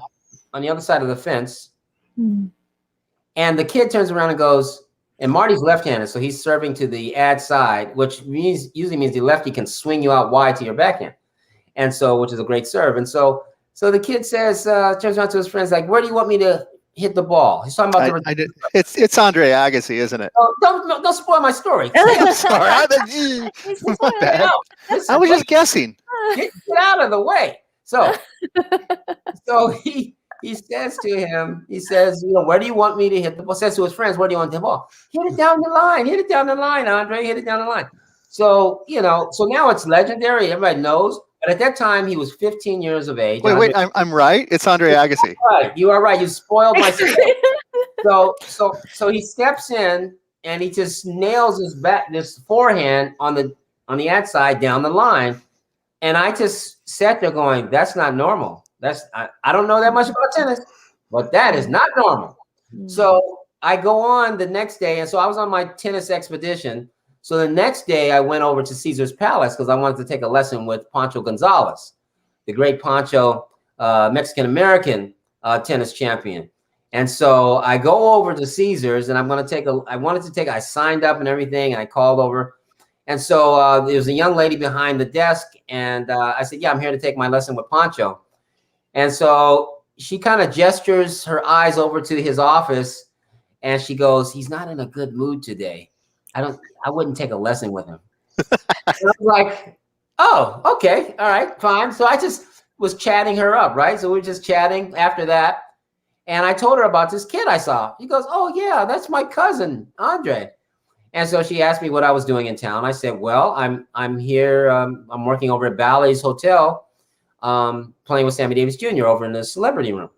S3: on the other side of the fence. Mm. And the kid turns around and goes, and Marty's left-handed, so he's serving to the ad side, which usually means the lefty can swing you out wide to your backhand. And so, which is a great serve. And so the kid says, turns around to his friends, like, "Where do you want me to hit the ball?" He's talking about
S1: it's Andre Agassi, isn't it?
S3: Oh, don't spoil my story.
S1: I'm sorry. My bad. I was just guessing.
S3: Get out of the way. So he says to him, he says, where do you want me to hit the ball? Says to his friends, where do you want the ball? Hit it down the line. Hit it down the line, Andre. Hit it down the line. So, so now it's legendary. Everybody knows. But at that time, he was 15 years of age.
S1: Wait, I'm right. It's Andre Agassi.
S3: Right. You are right. You spoiled my So he steps in and he just nails this forehand on the outside down the line. And I just sat there going, that's not normal. I don't know that much about tennis, but that is not normal. So I go on the next day. And so I was on my tennis expedition. So the next day I went over to Caesar's Palace because I wanted to take a lesson with Pancho Gonzalez, the great Pancho, Mexican-American tennis champion. And so I go over to Caesar's and I signed up and everything. And I called over. And so there was a young lady behind the desk. And I said, yeah, I'm here to take my lesson with Pancho. And so she kind of gestures her eyes over to his office and she goes, he's not in a good mood today. I wouldn't take a lesson with him. And I was like, oh, okay. All right, fine. So I just was chatting her up, right? So we were just chatting after that. And I told her about this kid I saw. He goes, oh, yeah, that's my cousin, Andre. And so she asked me what I was doing in town. I said, well, I'm here. I'm working over at Ballet's Hotel, playing with Sammy Davis Jr. over in the celebrity room.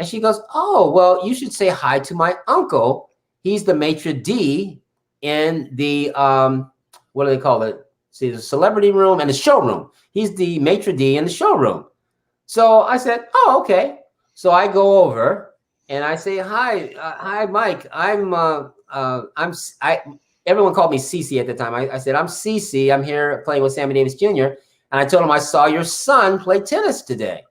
S3: And she goes, oh, well, you should say hi to my uncle. He's the maitre d' in the, what do they call it? See, the celebrity room and the showroom. He's the maitre d' in the showroom. So I said, oh, okay. So I go over and I say, hi, Mike. Everyone called me Cece at the time. I said, I'm Cece. I'm here playing with Sammy Davis Jr. And I told him I saw your son play tennis today.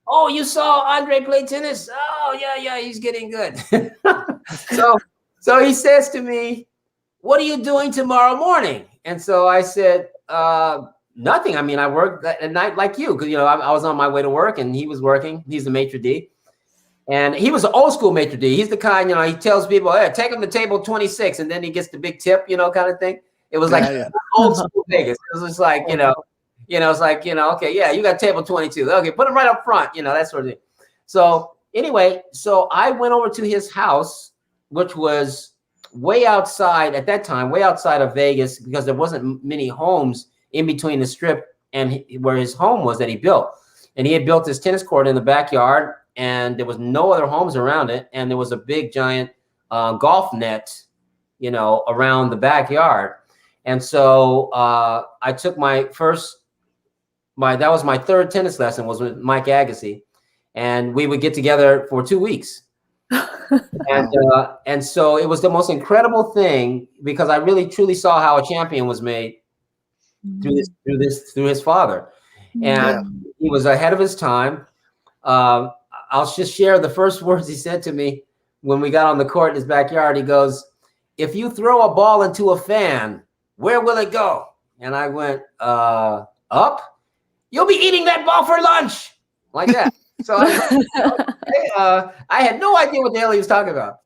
S3: Oh, you saw Andre play tennis? Oh, yeah, he's getting good. So he says to me, what are you doing tomorrow morning? And so I said, nothing. I mean, I work at night like you, because, I was on my way to work and he was working. He's the maitre d'. And he was an old school maitre d'. He's the kind, he tells people, hey, take him to table 26. And then he gets the big tip, kind of thing. It was old school Vegas. It was just like, it's like, okay, yeah, you got table 22. Okay, put him right up front, that sort of thing. So anyway, so I went over to his house, which was way outside at that time, way outside of Vegas, because there wasn't many homes in between the strip and where his home was that he built. And he had built this tennis court in the backyard, and there was no other homes around it. And there was a big giant golf net, around the backyard. And so I took that was my third tennis lesson, was with Mike Agassi. And we would get together for 2 weeks. And so it was the most incredible thing, because I really truly saw how a champion was made through his father. And he was ahead of his time. I'll just share the first words he said to me when we got on the court in his backyard. He goes, if you throw a ball into a fan, where will it go? And I went, up. You'll be eating that ball for lunch. Like that. So I had no idea what the hell he was talking about.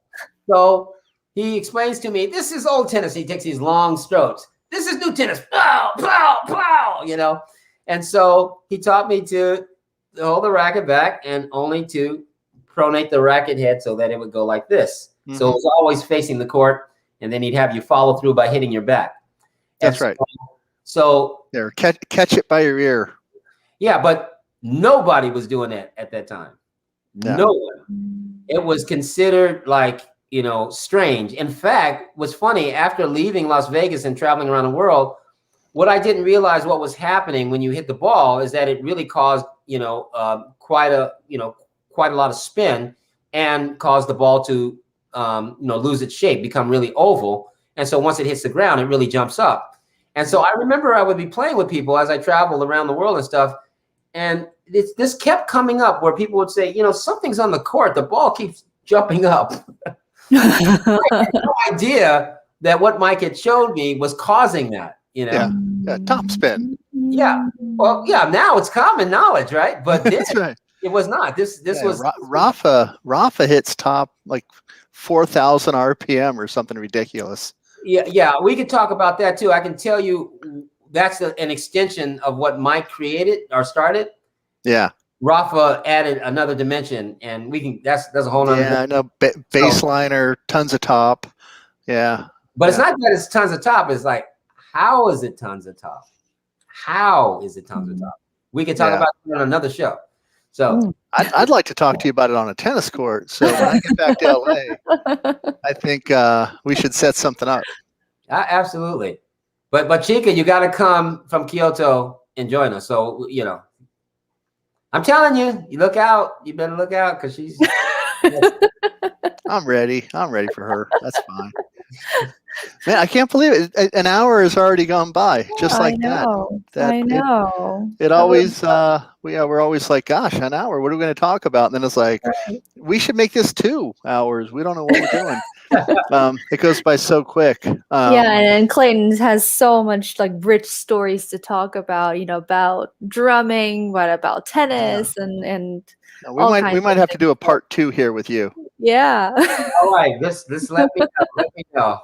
S3: So he explains to me, this is old tennis. He takes these long strokes. This is new tennis. Plow, plow, plow, And so he taught me to hold the racket back and only to pronate the racket head so that it would go like this. Mm-hmm. So it was always facing the court, and then he'd have you follow through by hitting your back.
S1: That's right.
S3: So
S1: there, catch it by your ear.
S3: Yeah, but nobody was doing that at that time. No one. It was considered like, strange. In fact, what's funny, after leaving Las Vegas and traveling around the world, what I didn't realize what was happening when you hit the ball is that it really caused, quite a lot of spin, and caused the ball to, lose its shape, become really oval. And so once it hits the ground, it really jumps up. And so I remember I would be playing with people as I traveled around the world and stuff. And this kept coming up where people would say, something's on the court. The ball keeps jumping up. I had no idea that what Mike had showed me was causing that,
S1: Yeah, top spin.
S3: Yeah. Well, yeah, now it's common knowledge, right? But
S1: That's right.
S3: It was not. This was
S1: Rafa hits top like 4,000 RPM or something ridiculous.
S3: Yeah, we could talk about that too. I can tell you that's an extension of what Mike created or started.
S1: Yeah.
S3: Rafa added another dimension, and we can. That's a whole nother.
S1: Yeah, I know. Bass liner, tons of top. Yeah.
S3: But it's not that it's tons of top. It's like, how is it tons of top? How is it tons of top? We can talk about it on another show. So
S1: I'd like to talk to you about it on a tennis court. So when I get back to LA, I think we should set something up.
S3: Absolutely. But Chika, you got to come from Kyoto and join us. So, you know, I'm telling you, you look out. You better look out because she's.
S1: I'm ready. I'm ready for her. That's fine. Man, I can't believe it. An hour has already gone by, just like that.
S2: I know.
S1: It always, we're always like, gosh, an hour. What are we going to talk about? And then it's like, we should make this 2 hours. We don't know what we're doing. It goes by so quick.
S2: And Clayton has so much like rich stories to talk about. You know, about drumming, what about tennis, and
S1: we might have to do a part 2 here with you.
S2: Yeah.
S3: All right. This let me know.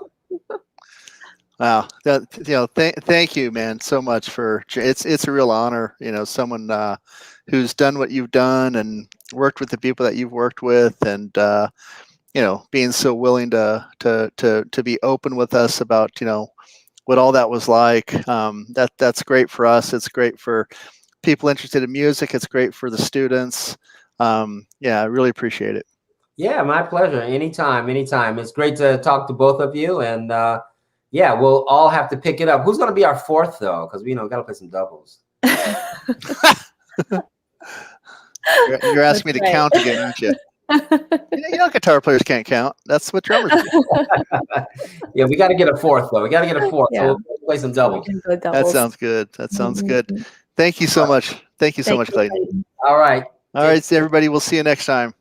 S1: Wow. Thank you, man, so much for it's a real honor, you know, someone who's done what you've done and worked with the people that you've worked with, and you know, being so willing to be open with us about, you know, what all that was like. That's great for us. It's great for people interested in music. It's great for the students. I really appreciate it.
S3: Yeah, my pleasure. Anytime. It's great to talk to both of you. And we'll all have to pick it up. Who's going to be our 4th, though? Because we got to play some doubles.
S1: You're asking me to count again, aren't you? You know, guitar players can't count. That's what drummers do.
S3: Yeah, we got to get a 4th, though. Yeah. So we'll play some doubles.
S1: That sounds good. Good. Thank you so much. Thank you so much, Clayton.
S3: All right.
S1: So everybody, we'll see you next time.